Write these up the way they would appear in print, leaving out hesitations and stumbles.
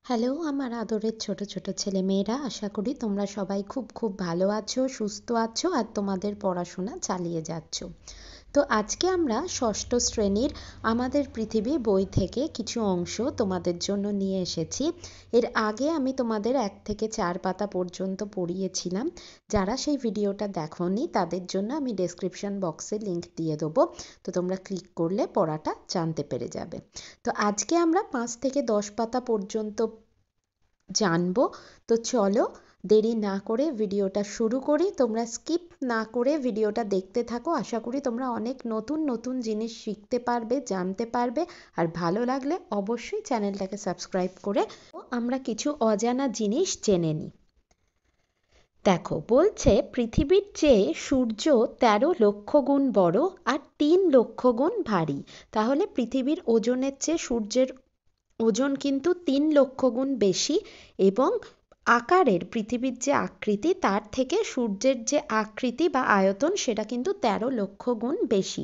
Hello আমার আদরের ছোট ছোট ছেলেমেয়েরা, আশা করি তোমরা সবাই খুব খুব ভালো আছো, সুস্থ আছো আর তোমাদের পড়াশোনা চালিয়ে যাচ্ছ। তো আজকে আমরা ষষ্ঠ শ্রেণীর আমাদের পৃথিবী বই থেকে কিছু অংশ তোমাদের জন্য নিয়ে এসেছি। এর আগে আমি তোমাদের 1 থেকে 4 পাতা পর্যন্ত পড়িয়েছিলাম। যারা সেই ভিডিওটা দেখোনি তাদের জন্য আমি ডেসক্রিপশন বক্সে লিংক দিয়ে দেবো, তো তোমরা ক্লিক করলে পড়াটা জানতে পেরে যাবে। তো আজকে আমরা 5 থেকে 10 পাতা পর্যন্ত জানবো। তো চলো দেরি না করে ভিডিওটা শুরু করি। তোমরা স্কিপ না করে ভিডিওটা দেখতে থাকো। আশা করি তোমরা অনেক নতুন নতুন জিনিস শিখতে পারবে, জানতে পারবে। আর ভালো লাগলে অবশ্যই চ্যানেলটাকে সাবস্ক্রাইব করে আমরা কিছু অজানা জিনিস জেনে নিই। দেখো, বলছে পৃথিবীর চেয়ে সূর্য 13 লক্ষ গুণ বড় আর 3 লক্ষ গুণ ভারী। তাহলে পৃথিবীর ওজনের চেয়ে সূর্যের ওজন কিন্তু 3 লক্ষ গুণ বেশি, এবং আকারের পৃথিবীর যে আকৃতি তার থেকে সূর্যের যে আকৃতি বা আয়তন সেটা কিন্তু 13 লক্ষ গুণ বেশি।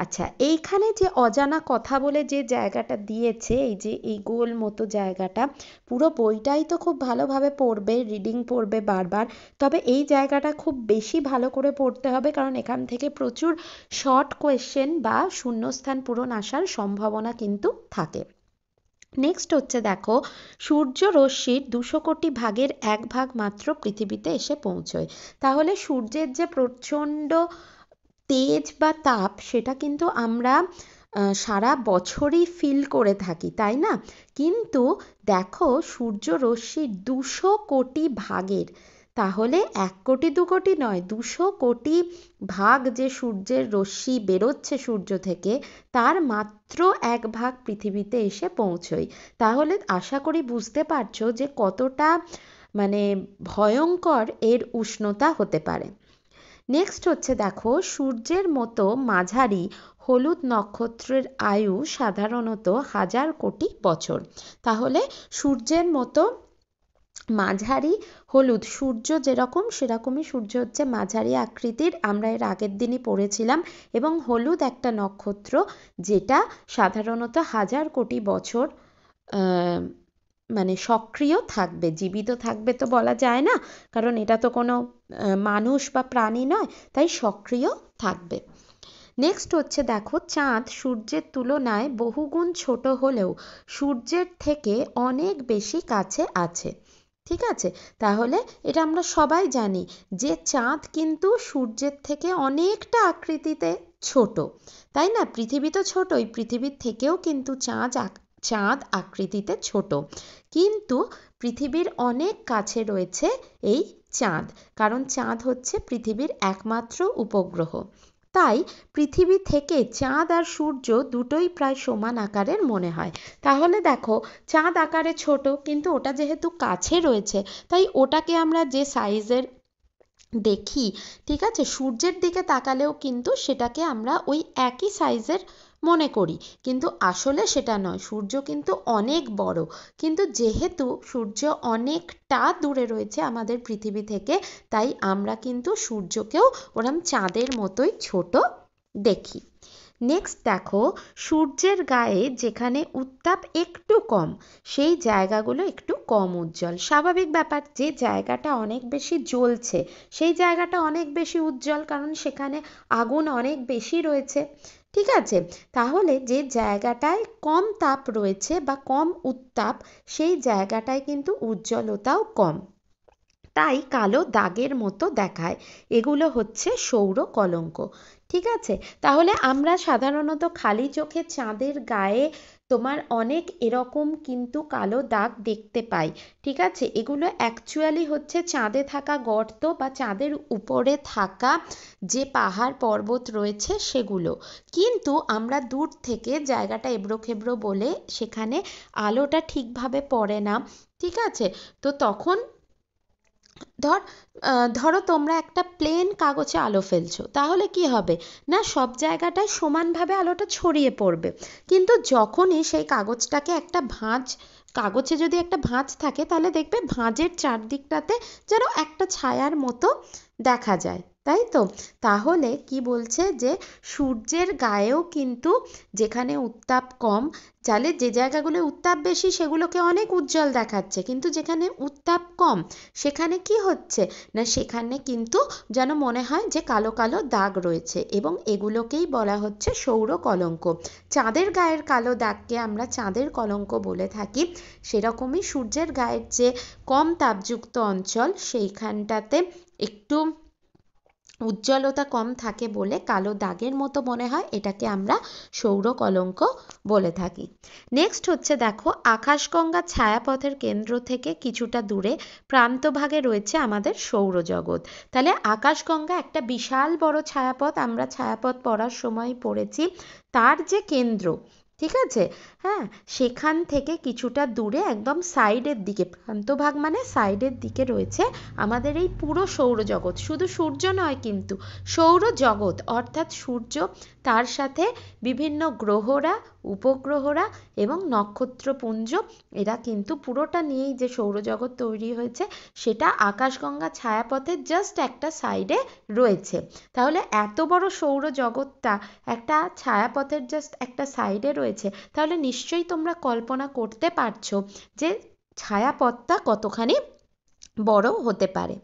আচ্ছা, এইখানে যে অজানা কথা বলে যে জায়গাটা দিয়েছে, এই যে এই গোল মতো জায়গাটা, পুরো বইটাই তো খুব ভালোভাবে পড়বে, রিডিং পড়বে বারবার। তবে এই জায়গাটা খুব বেশি ভালো করে পড়তে হবে, কারণ এখান থেকে প্রচুর শর্ট কোয়েশ্চেন বা শূন্যস্থান পূরণ আসার সম্ভাবনা কিন্তু থাকে। নেক্সট হচ্ছে, দেখো, সূর্য রশ্মির 200 কোটি ভাগের 1 ভাগ মাত্র পৃথিবীতে এসে পৌঁছয়। তাহলে সূর্যের যে প্রচণ্ড তেজ বা তাপ সেটা কিন্তু আমরা সারা বছরই ফিল করে থাকি, তাই না? কিন্তু দেখো, সূর্য রশ্মির 200 কোটি ভাগের, তাহলে 1 কোটি 2 কোটি নয়, 200 কোটি ভাগ যে সূর্যের রশ্মি বেরোচ্ছে সূর্য থেকে, তার মাত্র 1 ভাগ পৃথিবীতে এসে পৌঁছয়। তাহলে আশা করি বুঝতে পারছো যে কতটা মানে ভয়ঙ্কর এর উষ্ণতা হতে পারে। নেক্সট হচ্ছে, দেখো, সূর্যের মতো মাঝারি হলুদ নক্ষত্রের আয়ু সাধারণত 1000 কোটি বছর। তাহলে সূর্যের মতো মাঝারি হলুদ, সূর্য যেরকম সেরকমই সূর্য হচ্ছে মাঝারি আকৃতির, আমরা এর আগের দিনই পড়েছিলাম। এবং হলুদ একটা নক্ষত্র যেটা সাধারণত 1000 কোটি বছর মানে সক্রিয় থাকবে, জীবিত থাকবে তো বলা যায় না, কারণ এটা তো কোনো মানুষ বা প্রাণী নয়, তাই সক্রিয় থাকবে। নেক্সট হচ্ছে, দেখো, চাঁদ সূর্যের তুলনায় বহুগুণ ছোট হলেও সূর্যের থেকে অনেক বেশি কাছে আছে। ঠিক আছে, তাহলে এটা আমরা সবাই জানি যে চাঁদ কিন্তু সূর্যের থেকে অনেকটা আকৃতিতে ছোট, তাই না? পৃথিবী তো ছোটই, পৃথিবীর থেকেও কিন্তু চাঁদ আকৃতিতে ছোট, কিন্তু পৃথিবীর অনেক কাছে রয়েছে এই চাঁদ, কারণ চাঁদ হচ্ছে পৃথিবীর একমাত্র উপগ্রহ। তাই পৃথিবী থেকে চাঁদ আর সূর্য দুটোই প্রায় সমান আকারের মনে হয়। তাহলে দেখো, চাঁদ আকারে ছোট, কিন্তু ওটা যেহেতু কাছে রয়েছে তাই ওটাকে আমরা যে সাইজের দেখি, ঠিক আছে, সূর্যের দিকে তাকালেও কিন্তু সেটাকে আমরা ওই একই সাইজের মনে করি, কিন্তু আসলে সেটা নয়। সূর্য কিন্তু অনেক বড়, কিন্তু যেহেতু সূর্য অনেকটা দূরে রয়েছে আমাদের পৃথিবী থেকে, তাই আমরা কিন্তু সূর্যকেও ওরম চাঁদের মতোই ছোট দেখি। নেক্সট দেখো, সূর্যের গায়ে যেখানে উত্তাপ একটু কম সেই জায়গাগুলো একটু কম উজ্জ্বল। স্বাভাবিক ব্যাপার, যে জায়গাটা অনেক বেশি জ্বলছে সেই জায়গাটা অনেক বেশি উজ্জ্বল, কারণ সেখানে আগুন অনেক বেশি রয়েছে। ঠিক আছে, তাহলে যে জায়গাটায় কম তাপ রয়েছে বা কম উত্তাপ সেই জায়গাটায় কিন্তু উজ্জ্বলতাও কম, তাই কালো দাগের মতো দেখায়। এগুলো হচ্ছে সৌর কলঙ্ক। ঠিক আছে, তাহলে আমরা সাধারণত খালি চোখে চাঁদের গায়ে তোমার অনেক এরকম কিন্তু কালো দাগ দেখতে পাই। ঠিক আছে, এগুলো অ্যাকচুয়ালি হচ্ছে চাঁদে থাকা গর্ত বা চাঁদের উপরে থাকা যে পাহাড় পর্বত রয়েছে সেগুলো, কিন্তু আমরা দূর থেকে জায়গাটা এবড়োখেবড়ো বলে সেখানে আলোটা ঠিকভাবে পড়ে না। ঠিক আছে, তো তখন ধরো তোমরা একটা প্লেন কাগজে আলো ফেলছো, তাহলে কি হবে না, সব জায়গাটায় সমানভাবে আলোটা ছড়িয়ে পড়বে। কিন্তু যখনই সেই কাগজটাকে একটা কাগজে যদি একটা ভাঁজ থাকে, তাহলে দেখবে ভাঁজের চারদিকটাতে যেন একটা ছায়ার মতো দেখা যায়। তাই তো? তাহলে কি বলছে যে সূর্যের গায়েও কিন্তু যেখানে উত্তাপ কম, তাহলে যে জায়গাগুলো উত্তাপ বেশি সেগুলোকে অনেক উজ্জ্বল দেখাচ্ছে, কিন্তু যেখানে উত্তাপ কম সেখানে কি হচ্ছে না, সেখানে কিন্তু যেন মনে হয় যে কালো কালো দাগ রয়েছে, এবং এগুলোকেই বলা হচ্ছে সৌর কলঙ্ক। চাঁদের গায়ের কালো দাগকে আমরা চাঁদের কলঙ্ক বলে থাকি, সেরকমই সূর্যের গায়ের যে কম তাপযুক্ত অঞ্চল সেইখানটাতে একটু উজ্জ্বলতা কম থাকে বলে কালো দাগের মতো মনে হয়, এটাকে আমরা সৌর কলঙ্ক বলে থাকি। নেক্সট হচ্ছে দেখো, আকাশগঙ্গা ছায়াপথের কেন্দ্র থেকে কিছুটা দূরে প্রান্তভাগে রয়েছে আমাদের সৌরজগৎ। তাহলে আকাশগঙ্গা একটা বিশাল বড় ছায়াপথ, আমরা ছায়াপথ পড়ার সময় পড়েছি, তার যে কেন্দ্র, ঠিক আছে, হ্যাঁ, সেখান থেকে কিছুটা দূরে একদম সাইডের দিকে, প্রান্তভাগ মানে সাইডের দিকে রয়েছে আমাদের এই পুরো সৌরজগৎ। শুধু সূর্য নয় কিন্তু, সৌরজগৎ অর্থাৎ সূর্য, তার সাথে বিভিন্ন গ্রহরা, উপগ্রহরা এবং নক্ষত্রপুঞ্জ, এরা কিন্তু পুরোটা নিয়েই যে সৌরজগৎ তৈরি হয়েছে সেটা আকাশগঙ্গা ছায়াপথের জাস্ট একটা সাইডে রয়েছে। তাহলে এত বড় সৌরজগৎটা একটা ছায়াপথের জাস্ট একটা সাইডে রয়েছে, তাহলে নিশ্চয়ই তোমরা কল্পনা করতে পারছো যে ছায়াপথটা কতখানি বড় হতে পারে।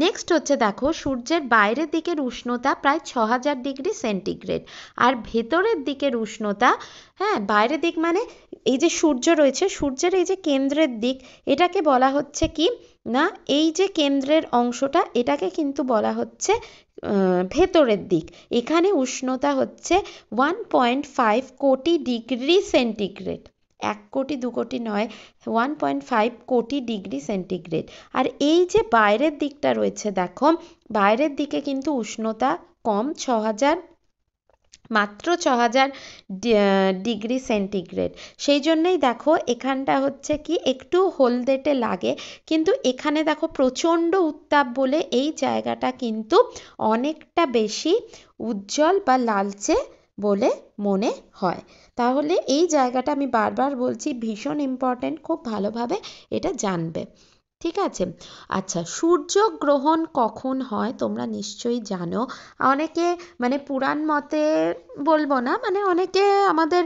নেক্সট হচ্ছে দেখো, সূর্যের বাইরের দিকের উষ্ণতা প্রায় 6000 ডিগ্রি সেন্টিগ্রেড, আর ভেতরের দিকের উষ্ণতা, হ্যাঁ, বাইরের দিক মানে এই যে সূর্য রয়েছে, সূর্যের এই যে কেন্দ্রের দিক, এটাকে বলা হচ্ছে কি না, এই যে কেন্দ্রের অংশটা, এটাকে কিন্তু বলা হচ্ছে ভেতরের দিক। এখানে উষ্ণতা হচ্ছে 1.5 কোটি ডিগ্রি সেন্টিগ্রেড, 1 কোটি 2 কোটি নয়, 1.5 কোটি ডিগ্রি সেন্টিগ্রেড। আর এই যে বাইরের দিকটা রয়েছে দেখো, বাইরের দিকে কিন্তু উষ্ণতা কম, মাত্র 6000 ডিগ্রি সেন্টিগ্রেড। সেই জন্যই দেখো এখানটা হচ্ছে কি একটু হলদেটে লাগে, কিন্তু এখানে দেখো প্রচণ্ড উত্তাপ বলে এই জায়গাটা কিন্তু অনেকটা বেশি উজ্জ্বল বা লালচে বলে মনে হয়। তাহলে এই জায়গাটা আমি বারবার বলছি, ভীষণ ইম্পর্ট্যান্ট, খুব ভালোভাবে এটা জানবে, ঠিক আছে? আচ্ছা, সূর্যগ্রহণ কখন হয় তোমরা নিশ্চয়ই জানো। অনেকে মানে পুরাণ মতে বলবো না, মানে অনেকে আমাদের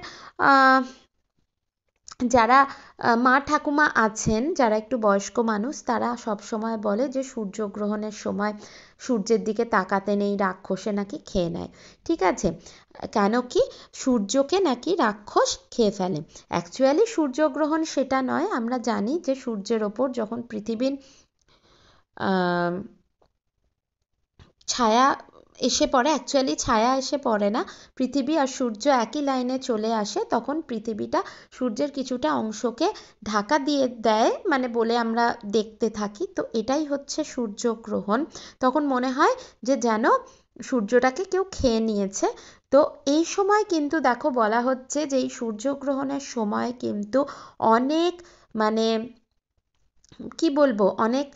যারা মা ঠাকুমা আছেন, যারা একটু বয়স্ক মানুষ, তারা সব সময় বলে যে সূর্যগ্রহণের সময় সূর্যের দিকে তাকাতে নেই, রাক্ষসে নাকি খেয়ে নেয়, ঠিক আছে? কেন কি, সূর্যকে নাকি রাক্ষস খেয়ে ফেলে। অ্যাকচুয়ালি সূর্যগ্রহণ সেটা নয়, আমরা জানি যে সূর্যের ওপর যখন পৃথিবীর ছায়া এসে পড়ে, অ্যাকচুয়ালি ছায়া এসে পড়ে না, পৃথিবী আর সূর্য একই লাইনে চলে আসে, তখন পৃথিবীটা সূর্যের কিছুটা অংশকে ঢাকা দিয়ে দেয় মানে বলে আমরা দেখতে থাকি, তো এটাই হচ্ছে সূর্যগ্রহণ। তখন মনে হয় যে যেন সূর্যটাকে কেউ খেয়ে নিয়েছে। তো এই সময় কিন্তু দেখো বলা হচ্ছে যে এই সূর্যগ্রহণের সময় কিন্তু অনেক মানে কি বলবো, অনেক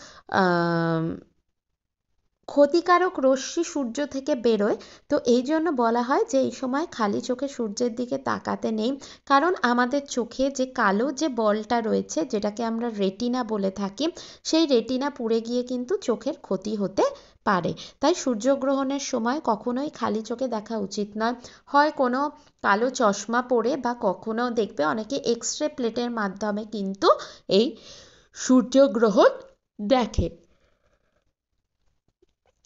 ক্ষতিকারক রশ্মি সূর্য থেকে বেরোয়। তো এই জন্য বলা হয় যে এই সময় খালি চোখে সূর্যের দিকে তাকাতে নেই, কারণ আমাদের চোখে যে কালো যে বলটা রয়েছে, যেটাকে আমরা রেটিনা বলে থাকি, সেই রেটিনা পুড়ে গিয়ে কিন্তু চোখের ক্ষতি হতে পারে। তাই সূর্যগ্রহণের সময় কখনোই খালি চোখে দেখা উচিত নয়, হয় কোনো কালো চশমা পরে, বা কখনো দেখবে অনেকে এক্স রে প্লেটের মাধ্যমে কিন্তু এই সূর্যগ্রহণ দেখে।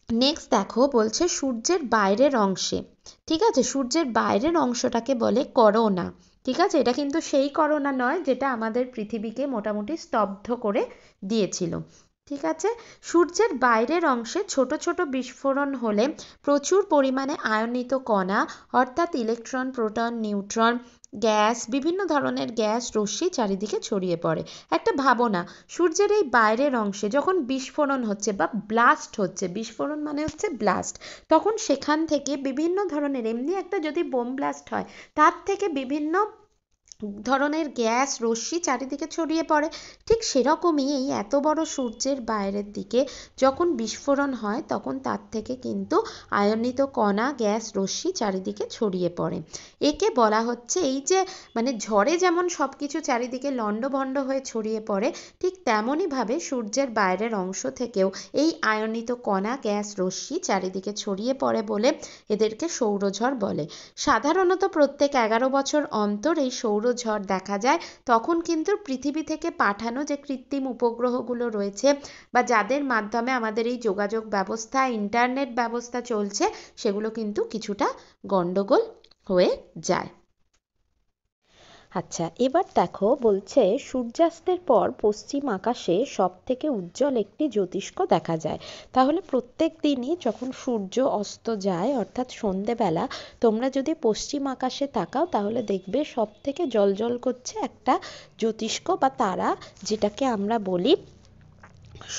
নেক্সট দেখো, বলছে সূর্যের বাইরের অংশে, ঠিক আছে, সূর্যের বাইরের অংশটাকে বলে করোনা, ঠিক আছে? এটা কিন্তু সেই করোনা নয় যেটা আমাদের পৃথিবীকে মোটামুটি স্তব্ধ করে দিয়েছিল, ঠিক আছে? সূর্যের বাইরের অংশে ছোট ছোট বিস্ফোরণ হলে প্রচুর পরিমাণে আয়নিত কণা, অর্থাৎ ইলেকট্রন, প্রোটন, নিউট্রন, গ্যাস, বিভিন্ন ধরনের গ্যাস রশ্মি চারিদিকে ছড়িয়ে পড়ে। একটা ভাবনা, সূর্যের এই বাইরের অংশে যখন বিস্ফোরণ হচ্ছে বা ব্লাস্ট হচ্ছে, বিস্ফোরণ মানে হচ্ছে ব্লাস্ট, তখন সেখান থেকে বিভিন্ন ধরনের, এমনি একটা যদি বোম ব্লাস্ট হয় তার থেকে বিভিন্ন ধরনের গ্যাস রশ্মি চারিদিকে ছড়িয়ে পড়ে। ঠিক সেরকমই এই এত বড় সূর্যের বাইরের দিকে যখন বিস্ফোরণ হয় তখন তার থেকে কিন্তু আয়নিত কণা গ্যাস রশ্মি চারিদিকে ছড়িয়ে পড়ে। একে বলা হচ্ছে, এই যে মানে ঝড়ে যেমন সব কিছু চারিদিকে লণ্ডভণ্ড হয়ে ছড়িয়ে পড়ে, ঠিক তেমনইভাবে সূর্যের বাইরের অংশ থেকেও এই আয়নিত কণা গ্যাস রশ্মি চারিদিকে ছড়িয়ে পড়ে বলে এদেরকে সৌরঝড় বলে। সাধারণত প্রত্যেক 11 বছর অন্তর এই সৌরঝড় দেখা যায়। তখন কিন্তু পৃথিবী থেকে পাঠানো যে কৃত্রিম উপগ্রহগুলো রয়েছে বা যাদের মাধ্যমে আমাদের এই যোগাযোগ ব্যবস্থা, ইন্টারনেট ব্যবস্থা চলছে, সেগুলো কিন্তু কিছুটা গন্ডগোল হয়ে যায়। আচ্ছা, এবার দেখো বলছে সূর্যাস্তের পর পশ্চিম আকাশে সব থেকে উজ্জ্বল একটি জ্যোতিষ্ক দেখা যায়। তাহলে প্রত্যেক দিনই যখন সূর্য অস্ত যায় অর্থাৎ সন্ধেবেলা তোমরা যদি পশ্চিম আকাশে তাকাও তাহলে দেখবে সব থেকে জ্বলজ্বল করছে একটা জ্যোতিষ্ক বা তারা, যেটাকে আমরা বলি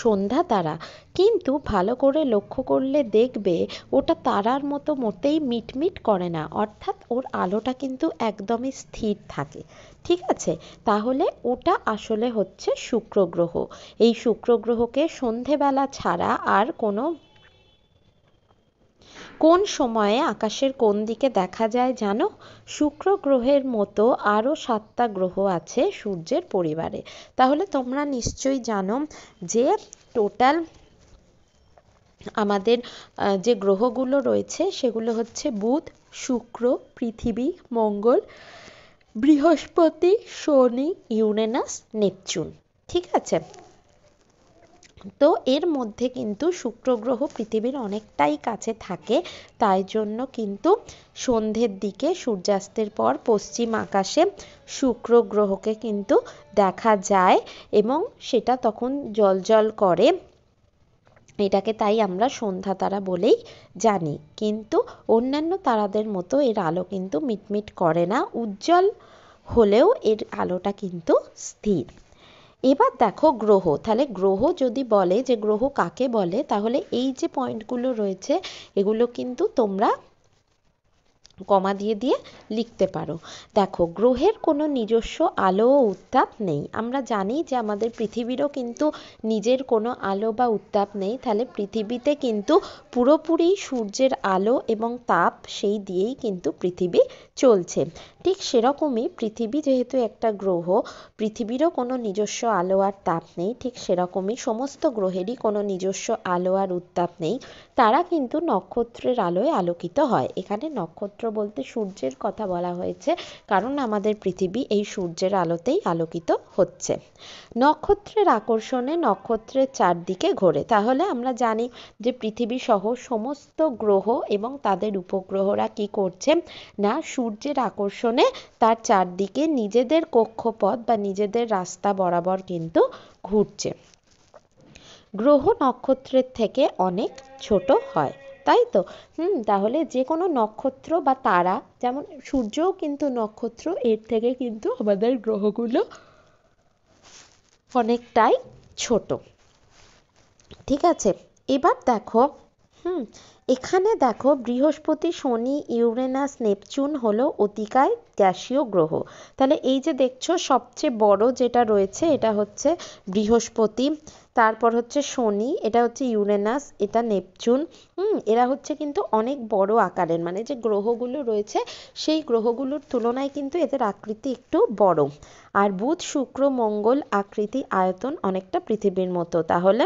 সন্ধ্যা তারা। কিন্তু ভালো করে লক্ষ্য করলে দেখবে ওটা তারার মতো মোটেই মিটমিট করে না, অর্থাৎ ওর আলোটা কিন্তু একদমই স্থির থাকে। ঠিক আছে, তাহলে ওটা আসলে হচ্ছে শুক্র গ্রহ। এই শুক্র গ্রহকে সন্ধেবেলা ছাড়া আর কোন সময়ে আকাশের কোন দিকে দেখা যায় জানো? শুক্র গ্রহের মতো আরও 7টা গ্রহ আছে সূর্যের পরিবারে। তাহলে তোমরা নিশ্চয়ই জানো যে টোটাল আমাদের যে গ্রহগুলো রয়েছে সেগুলো হচ্ছে বুধ, শুক্র, পৃথিবী, মঙ্গল, বৃহস্পতি, শনি, ইউরেনাস, নেপচুন। ঠিক আছে, তো এর মধ্যে কিন্তু শুক্র গ্রহ পৃথিবীর অনেকটাই কাছে থাকে, তাই জন্য কিন্তু সন্ধ্যের দিকে সূর্যাস্তের পর পশ্চিম আকাশে শুক্র গ্রহকে কিন্তু দেখা যায় এবং সেটা তখন জ্বলজ্বল করে। এটাকে তাই আমরা সন্ধ্যা তারা বলেই জানি। কিন্তু অন্যান্য তারাদের মতো এর আলো কিন্তু মিটমিট করে না, উজ্জ্বল হলেও এর আলোটা কিন্তু স্থির। এবার দেখো গ্রহ, তাহলে গ্রহ যদি বলে যে গ্রহ কাকে বলে, তাহলে এই যে পয়েন্টগুলো রয়েছে এগুলো কিন্তু তোমরা কমা দিয়ে দিয়ে লিখতে পারো। দেখো, গ্রহের কোনো নিজস্ব আলো ও উত্তাপ নেই। আমরা জানি যে আমাদের পৃথিবীরও কিন্তু নিজের কোনো আলো বা উত্তাপ নেই। তাহলে পৃথিবীতে কিন্তু পুরোপুরি সূর্যের আলো এবং তাপ সেই দিয়েই কিন্তু পৃথিবী চলছে। ঠিক সেরকমই পৃথিবী যেহেতু একটা গ্রহ, পৃথিবীরও কোনো নিজস্ব আলো আর তাপ নেই। ঠিক সেরকমই সমস্ত গ্রহেরই কোনো নিজস্ব আলো আর উত্তাপ নেই। তারা কিন্তু নক্ষত্রের আলোয় আলোকিত হয়। এখানে নক্ষত্র বলতে সূর্যের কথা বলা হয়েছে, কারণ আমাদের পৃথিবী এই সূর্যের আলোতেই আলোকিত হচ্ছে। নক্ষত্রের আকর্ষণে নক্ষত্রের চারদিকে ঘোরে। তাহলে আমরা জানি যে পৃথিবী সহ সমস্ত গ্রহ এবং তাদের উপগ্রহরা কি করছে না, সূর্যের আকর্ষণে তার চারদিকে নিজেদের কক্ষপথ বা নিজেদের রাস্তা বরাবর কিন্তু ঘুরছে। গ্রহ নক্ষত্রের থেকে অনেক ছোট হয়, তাই তো? তাহলে যে কোনো নক্ষত্র বা তারা, যেমন সূর্যও কিন্তু নক্ষত্র, এর থেকে কিন্তু আমাদের গ্রহগুলো অনেকটাই ছোট। ঠিক আছে, এবার দেখো এখানে দেখো বৃহস্পতি, শনি, ইউরেনাস, নেপচুন হলো অতিকায় গ্যাসীয় গ্রহ। তাহলে এই যে দেখছো সবচেয়ে বড় যেটা রয়েছে এটা হচ্ছে বৃহস্পতি, তারপর হচ্ছে শনি, এটা হচ্ছে ইউরেনাস, এটা নেপচুন। এরা হচ্ছে কিন্তু অনেক বড় আকারের, মানে যে গ্রহগুলো রয়েছে সেই গ্রহগুলোর তুলনায় কিন্তু এদের আকৃতি একটু বড়। আর বুধ, শুক্র, মঙ্গল আকৃতি আয়তন অনেকটা পৃথিবীর মতো, তাহলে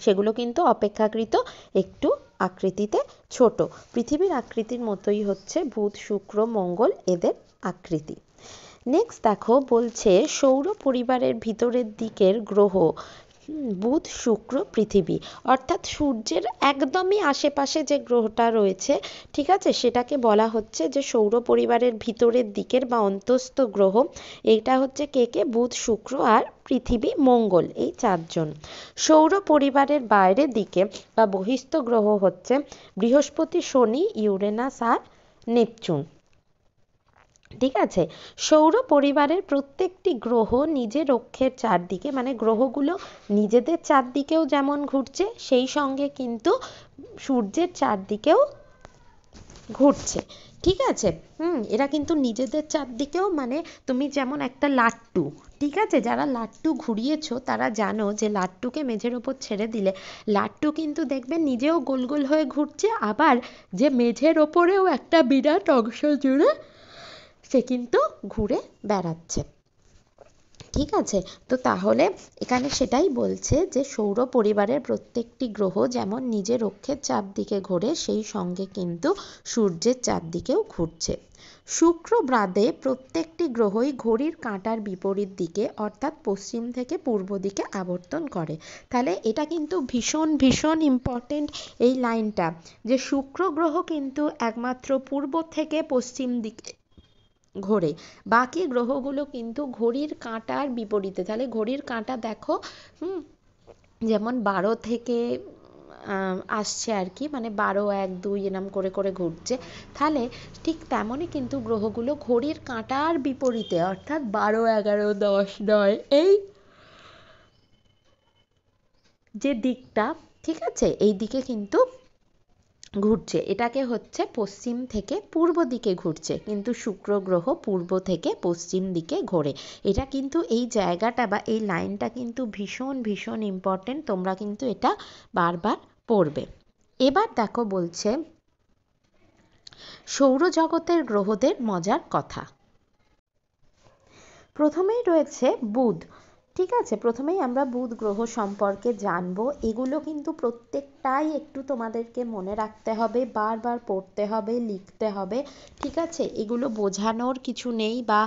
সেগুলো কিন্তু অপেক্ষাকৃত একটু আকৃতিতে ছোট। পৃথিবীর আকৃতির মতোই হচ্ছে বুধ, শুক্র, মঙ্গল এদের আকৃতি। নেক্সট দেখো বলছে সৌর পরিবারের ভিতরের দিকের গ্রহ বুধ, শুক্র, পৃথিবী, অর্থাৎ সূর্যের একদমই আশেপাশে যে গ্রহটা রয়েছে, ঠিক আছে, সেটাকে বলা হচ্ছে যে সৌর পরিবারের ভিতরের দিকের বা অন্তস্থ গ্রহ। এইটা হচ্ছে কে? বুধ, শুক্র আর পৃথিবী, মঙ্গল, এই চারজন। সৌর পরিবারের বাইরের দিকে বা বহিস্থ গ্রহ হচ্ছে বৃহস্পতি, শনি, ইউরেনাস আর নেপচুন। ঠিক আছে, সৌর পরিবারের প্রত্যেকটি গ্রহ নিজের অক্ষের চারদিকে, মানে গ্রহগুলো নিজেদের চারদিকেও যেমন ঘুরছে সেই সঙ্গে কিন্তু সূর্যের চারদিকেও ঘুরছে। ঠিক আছে। এরা কিন্তু নিজেদের চারদিকেও মানে তুমি যেমন একটা লাট্টু, ঠিক আছে, যারা লাট্টু ঘুরিয়েছো তারা জানো যে লাট্টুকে মেঝের ওপর ছেড়ে দিলে লাট্টু কিন্তু দেখবে নিজেও গোল গোল হয়ে ঘুরছে, আবার যে মেঝের ওপরেও একটা বিরাট অংশ জুড়ে সে কিন্তু ঘুরে বেড়াচ্ছে। ঠিক আছে, তো তাহলে এখানে সেটাই বলছে যে সৌর পরিবারের প্রত্যেকটি গ্রহ যেমন নিজের অক্ষের চারদিকে ঘোরে সেই সঙ্গে কিন্তু সূর্যের চারদিকেও ঘুরছে। শুক্র বাদে প্রত্যেকটি গ্রহই ঘড়ির কাঁটার বিপরীত দিকে অর্থাৎ পশ্চিম থেকে পূর্ব দিকে আবর্তন করে। তাহলে এটা কিন্তু ভীষণ ভীষণ ইম্পর্টেন্ট এই লাইনটা, যে শুক্র গ্রহ কিন্তু একমাত্র পূর্ব থেকে পশ্চিম দিকে ঘোরে, বাকি গ্রহগুলো কিন্তু ঘড়ির কাঁটার বিপরীতে। তাহলে ঘড়ির কাঁটা দেখো, যেমন 12 থেকে আসছে আর কি, মানে 12, 1, 2 এরম করে করে ঘুরছে, তাহলে ঠিক তেমনই কিন্তু গ্রহগুলো ঘড়ির কাঁটার বিপরীতে অর্থাৎ 12, 11, 10, 9 এই যে দিকটা, ঠিক আছে, এই দিকে কিন্তু ঘুরছে। এটাকে হচ্ছে পশ্চিম থেকে পূর্ব দিকে ঘুরছে, কিন্তু শুক্র গ্রহ পূর্ব থেকে পশ্চিম দিকে ঘোরে। এটা কিন্তু এই জায়গাটা বা এই লাইনটা কিন্তু ভীষণ ভীষণ ইম্পর্টেন্ট, তোমরা কিন্তু এটা বারবার পড়বে। এবার দেখো বলছে সৌরজগতের গ্রহদের মজার কথা। প্রথমেই রয়েছে বুধ। ঠিক আছে, প্রথমেই আমরা বুধ গ্রহ সম্পর্কে জানবো। এগুলো কিন্তু প্রত্যেকটাই একটু তোমাদেরকে মনে রাখতে হবে, বারবার পড়তে হবে, লিখতে হবে। ঠিক আছে, এগুলো বোঝানোর কিছু নেই বা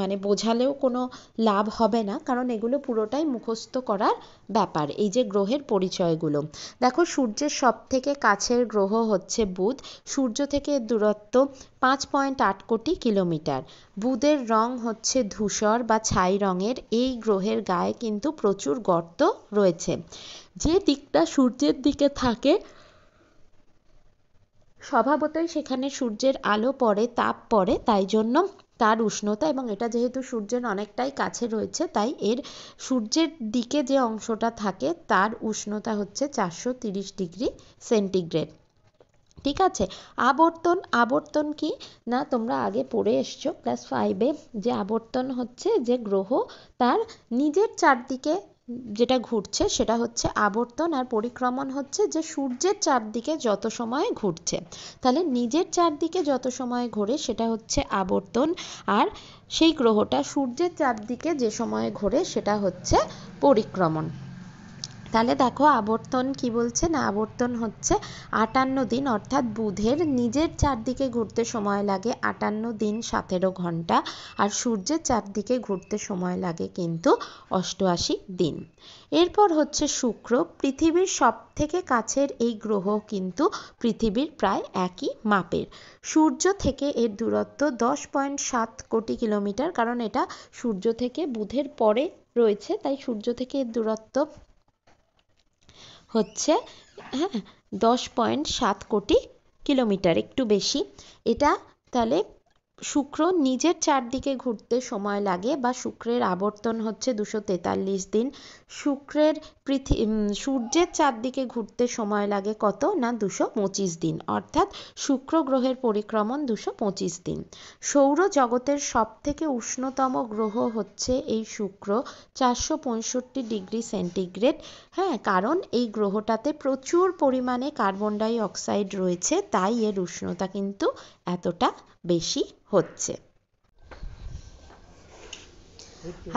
মানে বোঝালেও কোনো লাভ হবে না, কারণ এগুলো পুরোটাই মুখস্থ করার ব্যাপার। এই যে গ্রহের পরিচয়গুলো দেখো, সূর্যের সব থেকে কাছের গ্রহ হচ্ছে বুধ। সূর্য থেকে দূরত্ব 5.8 কোটি কিলোমিটার। বুধের রং হচ্ছে ধূসর বা ছাই রঙের। এই গ্রহের গায়ে কিন্তু প্রচুর গর্ত রয়েছে। যে দিকটা সূর্যের দিকে থাকে স্বভাবতই সেখানে সূর্যের আলো পড়ে, তাপ পড়ে, তাই জন্য তার উষ্ণতা, এবং এটা যেহেতু সূর্যের অনেকটাই কাছে রয়েছে তাই এর সূর্যের দিকে যে অংশটা থাকে তার উষ্ণতা হচ্ছে 430 ডিগ্রি সেন্টিগ্রেড। ঠিক আছে, আবর্তন, আবর্তন কি না তোমরা আগে পড়ে এসছো ক্লাস 5-এ, যে আবর্তন হচ্ছে যে গ্রহ তার নিজের চারদিকে যেটা ঘুরছে সেটা হচ্ছে আবর্তন, আর পরিক্রমণ হচ্ছে যে সূর্যের চারদিকে যত সময় ঘুরছে। তাহলে নিজের চারদিকে যত সময় ঘোরে সেটা হচ্ছে আবর্তন, আর সেই গ্রহটা সূর্যের চারদিকে যে সময় ঘোরে সেটা হচ্ছে পরিক্রমণ। তাহলে দেখো আবর্তন কি বলছে না, আবর্তন হচ্ছে 58 দিন, অর্থাৎ বুধের নিজের চারদিকে ঘুরতে সময় লাগে 58 দিন 17 ঘন্টা, আর সূর্যের চারদিকে ঘুরতে সময় লাগে কিন্তু 88 দিন। এরপর হচ্ছে শুক্র। পৃথিবীর সব থেকে কাছের এই গ্রহ কিন্তু পৃথিবীর প্রায় একই মাপের। সূর্য থেকে এর দূরত্ব 10.7 কোটি কিলোমিটার, কারণ এটা সূর্য থেকে বুধের পরে রয়েছে, তাই সূর্য থেকে এর দূরত্ব হচ্ছে 10.7 কোটি কিলোমিটার, একটু বেশি এটা। তাহলে শুক্র নিজের চারদিকে ঘুরতে সময় লাগে বা শুক্রের আবর্তন হচ্ছে 243 দিন। শুক্রের সূর্যের চারদিকে ঘুরতে সময় লাগে কত না 225 দিন, অর্থাৎ শুক্র গ্রহের পরিক্রমণ 225 দিন। সৌরজগতের সব থেকে উষ্ণতম গ্রহ হচ্ছে এই শুক্র, 465 ডিগ্রি সেন্টিগ্রেড। কারণ এই গ্রহটাতে প্রচুর পরিমাণে কার্বন ডাই অক্সাইড রয়েছে, তাই এর উষ্ণতা কিন্তু এতটা বেশি হচ্ছে।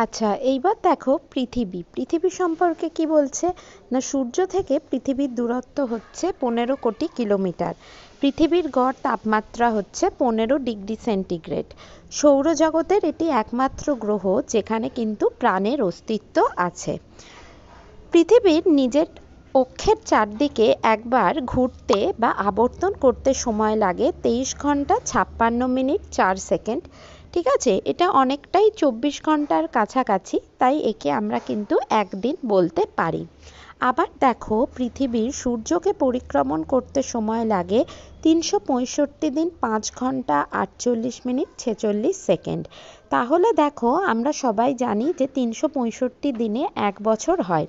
আচ্ছা, এইবার দেখো পৃথিবী। পৃথিবী সম্পর্কে কি বলছে না, সূর্য থেকে পৃথিবীর দূরত্ব হচ্ছে 15 কোটি কিলোমিটার। পৃথিবীর গড় তাপমাত্রা হচ্ছে 15 ডিগ্রি সেন্টিগ্রেড। সৌরজগতের এটি একমাত্র গ্রহ যেখানে কিন্তু প্রাণের অস্তিত্ব আছে। পৃথিবীর নিজের অক্ষের চারদিকে একবার ঘুরতে বা আবর্তন করতে সময় লাগে 23 ঘন্টা 56 মিনিট 4 সেকেন্ড। ঠিক আছে, এটা অনেকটাই 24 ঘন্টার কাছাকাছি, তাই একে আমরা কিন্তু একদিন বলতে পারি। আবার দেখো পৃথিবীর সূর্যকে পরিক্রমণ করতে সময় লাগে 365 দিন 5 ঘন্টা 48 মিনিট 46 সেকেন্ড। তাহলে দেখো আমরা সবাই জানি যে 365 দিনে 1 বছর হয়,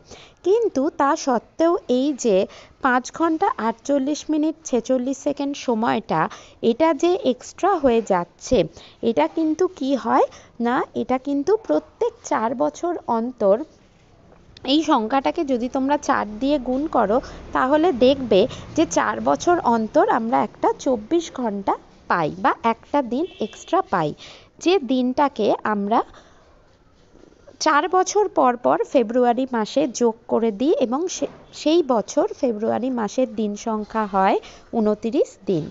কিন্তু তা সত্ত্বেও এই যে 5 ঘন্টা 48 মিনিট 46 সেকেন্ড সময়টা এটা যে এক্সট্রা হয়ে যাচ্ছে, এটা কিন্তু কি হয় না, এটা কিন্তু প্রত্যেক 4 বছর অন্তর এই সংখ্যাটাকে যদি তোমরা 4 দিয়ে গুণ করো তাহলে দেখবে যে 4 বছর অন্তর আমরা একটা 24 ঘন্টা পাই বা একটা দিন এক্সট্রা পাই, যে দিনটাকে আমরা 4 বছর পর পর ফেব্রুয়ারি মাসে যোগ করে দিই এবং সেই বছর ফেব্রুয়ারি মাসের দিন সংখ্যা হয় 29 দিন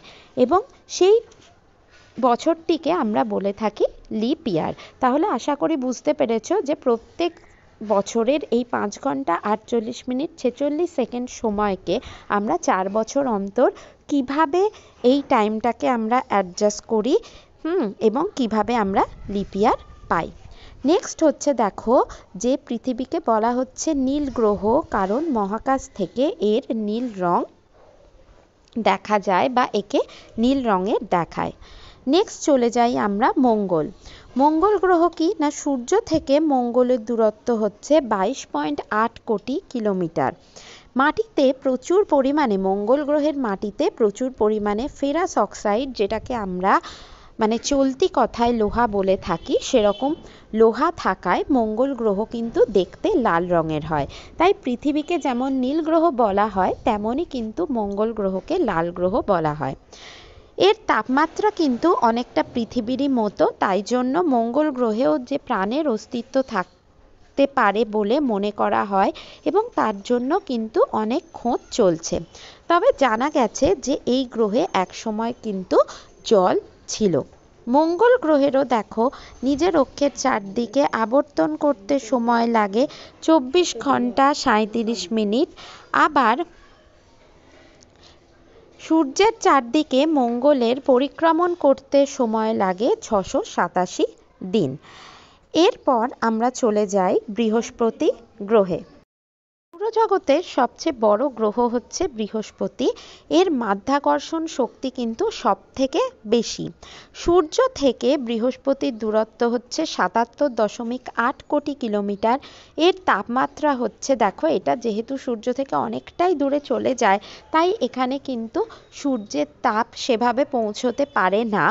এবং সেই বছরটিকে আমরা বলে থাকি লিপ ইয়ার। তাহলে আশা করি বুঝতে পেরেছো যে প্রত্যেক বছরের এই 5 ঘন্টা 48 মিনিট 46 সেকেন্ড সময়কে আমরা 4 বছর অন্তর কিভাবে এই টাইমটাকে আমরা অ্যাডজাস্ট করি এবং কিভাবে আমরা লিপ ইয়ার পাই। নেক্সট হচ্ছে দেখো যে পৃথিবীকে বলা হচ্ছে নীল গ্রহ, কারণ মহাকাশ থেকে এর নীল রং দেখা যায় বা একে নীল রঙের দেখায়। নেক্সট চলে যাই আমরা মঙ্গল। মঙ্গল গ্রহ কি না, সূর্য থেকে মঙ্গলের দূরত্ব হচ্ছে 22.8 কোটি কিলোমিটার। মাটিতে প্রচুর পরিমাণে, মঙ্গল গ্রহের মাটিতে প্রচুর পরিমাণে ফেরাস অক্সাইড, যেটাকে আমরা মানে চলতি কথায় লোহা বলে থাকি, সেরকম লোহা থাকায় মঙ্গল গ্রহ কিন্তু দেখতে লাল রঙের হয়। তাই পৃথিবীকে যেমন নীল গ্রহ বলা হয় তেমনই কিন্তু মঙ্গল গ্রহকে লাল গ্রহ বলা হয়। এর তাপমাত্রা কিন্তু অনেকটা পৃথিবীরই মতো, তাই জন্য মঙ্গল গ্রহেও যে প্রাণের অস্তিত্ব থাকতে পারে বলে মনে করা হয় এবং তার জন্য কিন্তু অনেক খোঁজ চলছে। তবে জানা গেছে যে এই গ্রহে একসময় কিন্তু জল ছিল। মঙ্গল গ্রহেরও দেখো নিজের অক্ষের চারদিকে আবর্তন করতে সময় লাগে 24 ঘন্টা 37 মিনিট। আবার সূর্যের চারদিকে মঙ্গলের পরিক্রমণ করতে সময় লাগে 687 দিন। এরপর আমরা চলে যাই বৃহস্পতি গ্রহে। সৌরজগতের সবচেয়ে বড় গ্রহ হচ্ছে বৃহস্পতি। এর মাধ্যাকর্ষণ শক্তি কিন্তু সব থেকে বেশি। সূর্য থেকে বৃহস্পতির দূরত্ব হচ্ছে 77.8 কোটি কিলোমিটার। এর তাপমাত্রা হচ্ছে, দেখো এটা যেহেতু সূর্য থেকে অনেকটাই দূরে চলে যায়, তাই এখানে কিন্তু সূর্যের তাপ সেভাবে পৌঁছতে পারে না,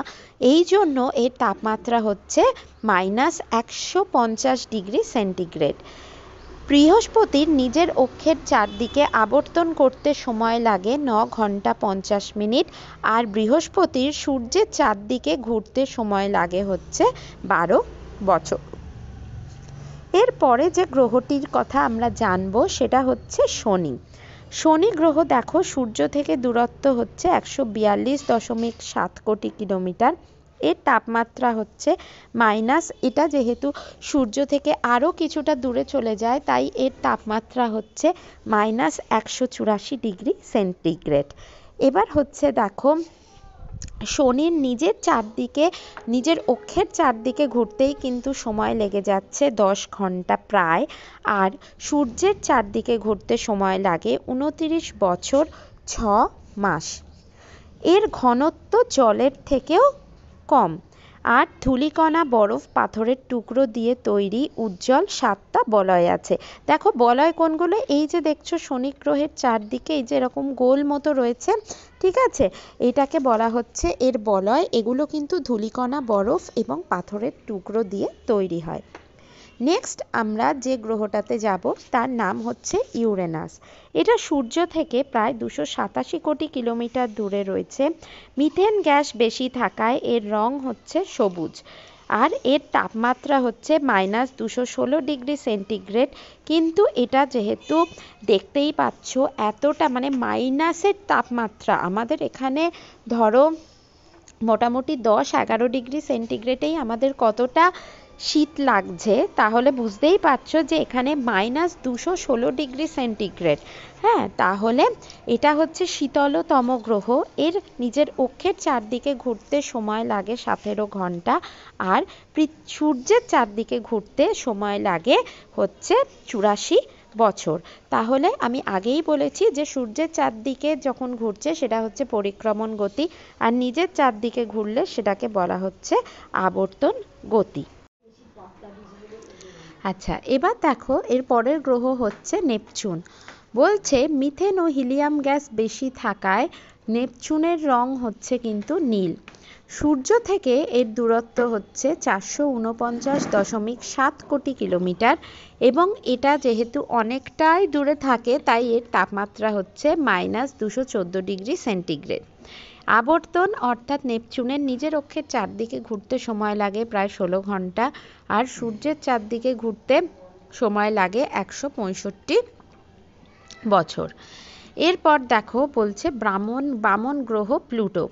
এই জন্য এর তাপমাত্রা হচ্ছে -150 ডিগ্রি সেন্টিগ্রেড। বৃহস্পতির নিজের অক্ষের চারদিকে আবর্তন করতে সময় লাগে 9 ঘন্টা 50 মিনিট, আর বৃহস্পতির সূর্যের চারদিকে ঘুরতে সময় লাগে হচ্ছে 12 বছর। এরপরে যে গ্রহটির কথা আমরা জানবো সেটা হচ্ছে শনি। শনি গ্রহ দেখো সূর্য থেকে দূরত্ব হচ্ছে 142.7 কোটি কিলোমিটার। এর তাপমাত্রা হচ্ছে এটা যেহেতু সূর্য থেকে আরও কিছুটা দূরে চলে যায়, তাই এর তাপমাত্রা হচ্ছে -184 ডিগ্রি সেন্টিগ্রেড। এবার হচ্ছে দেখো শনির নিজের অক্ষের চারদিকে ঘুরতেই কিন্তু সময় লেগে যাচ্ছে 10 ঘন্টা প্রায়, আর সূর্যের চারদিকে ঘুরতে সময় লাগে 29 বছর 6 মাস। এর ঘনত্ব জলের থেকেও কম, আর ধূলিকণা বরফ পাথরের টুকরো দিয়ে তৈরি উজ্জ্বল 7টা বলয় আছে। দেখো বলয় কোনগুলো, এই যে দেখছো শনি গ্রহের চারদিকে এই যে এরকম গোল মতো রয়েছে, ঠিক আছে, এটাকে বলা হচ্ছে এর বলয়। এগুলো কিন্তু ধূলিকণা বরফ এবং পাথরের টুকরো দিয়ে তৈরি হয়। নেক্সট আমরা যে গ্রহটাতে যাব তার নাম হচ্ছে ইউরেনাস। এটা সূর্য থেকে প্রায় 287 কোটি কিলোমিটার দূরে রয়েছে। মিথেন গ্যাস বেশি থাকায় এর রং হচ্ছে সবুজ, আর এর তাপমাত্রা হচ্ছে -216 ডিগ্রি সেন্টিগ্রেড। কিন্তু এটা যেহেতু দেখতেই পাচ্ছ এতটা মানে মাইনাসের তাপমাত্রা, আমাদের এখানে ধরো মোটামুটি 10-11 ডিগ্রি সেন্টিগ্রেডেই আমাদের কতটা শীত লাগছে, তাহলে বুঝতেই পারছো যে এখানে -216 ডিগ্রি সেন্টিগ্রেড। হ্যাঁ, তাহলে এটা হচ্ছে শীতলতম গ্রহ। এর নিজের অক্ষের চারদিকে ঘুরতে সময় লাগে 17 ঘন্টা, আর সূর্যের চারদিকে ঘুরতে সময় লাগে হচ্ছে 84 বছর। তাহলে আমি আগেই বলেছি যে সূর্যের চারদিকে যখন ঘুরছে সেটা হচ্ছে পরিক্রমণ গতি, আর নিজের চারদিকে ঘুরলে সেটাকে বলা হচ্ছে আবর্তন গতি। আচ্ছা, এবার দেখো এর পরের গ্রহ হচ্ছে নেপচুন। বলছে মিথেন ও হিলিয়াম গ্যাস বেশি থাকায় নেপচুনের রং হচ্ছে কিন্তু নীল। সূর্য থেকে এর দূরত্ব হচ্ছে 449.7 কোটি কিলোমিটার, এবং এটা যেহেতু অনেকটাই দূরে থাকে তাই এর তাপমাত্রা হচ্ছে -214°C। আবর্তন অর্থাৎ নেপচুনের নিজের অক্ষের চারদিকে ঘুরতে সময় লাগে প্রায় 16 ঘন্টা, আর সূর্যের চারদিকে ঘুরতে সময় লাগে 165 বছর। এরপর দেখো বলছে বামন গ্রহ প্লুটো।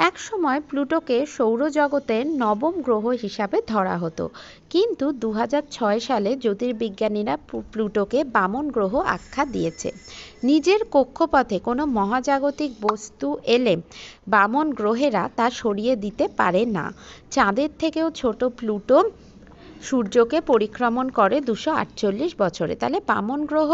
এক সময় প্লুটোকে সৌরজগতের নবম গ্রহ হিসাবে ধরা হতো, কিন্তু 2006 সালে জ্যোতির্বিজ্ঞানীরা প্লুটোকে বামন গ্রহ আখ্যা দিয়েছে। নিজের কক্ষপথে কোনো মহাজাগতিক বস্তু এলে বামন গ্রহেরা তা সরিয়ে দিতে পারে না। চাঁদের থেকেও ছোট প্লুটো সূর্যকে পরিক্রমণ করে 248 বছরে। তাহলে বামন গ্রহ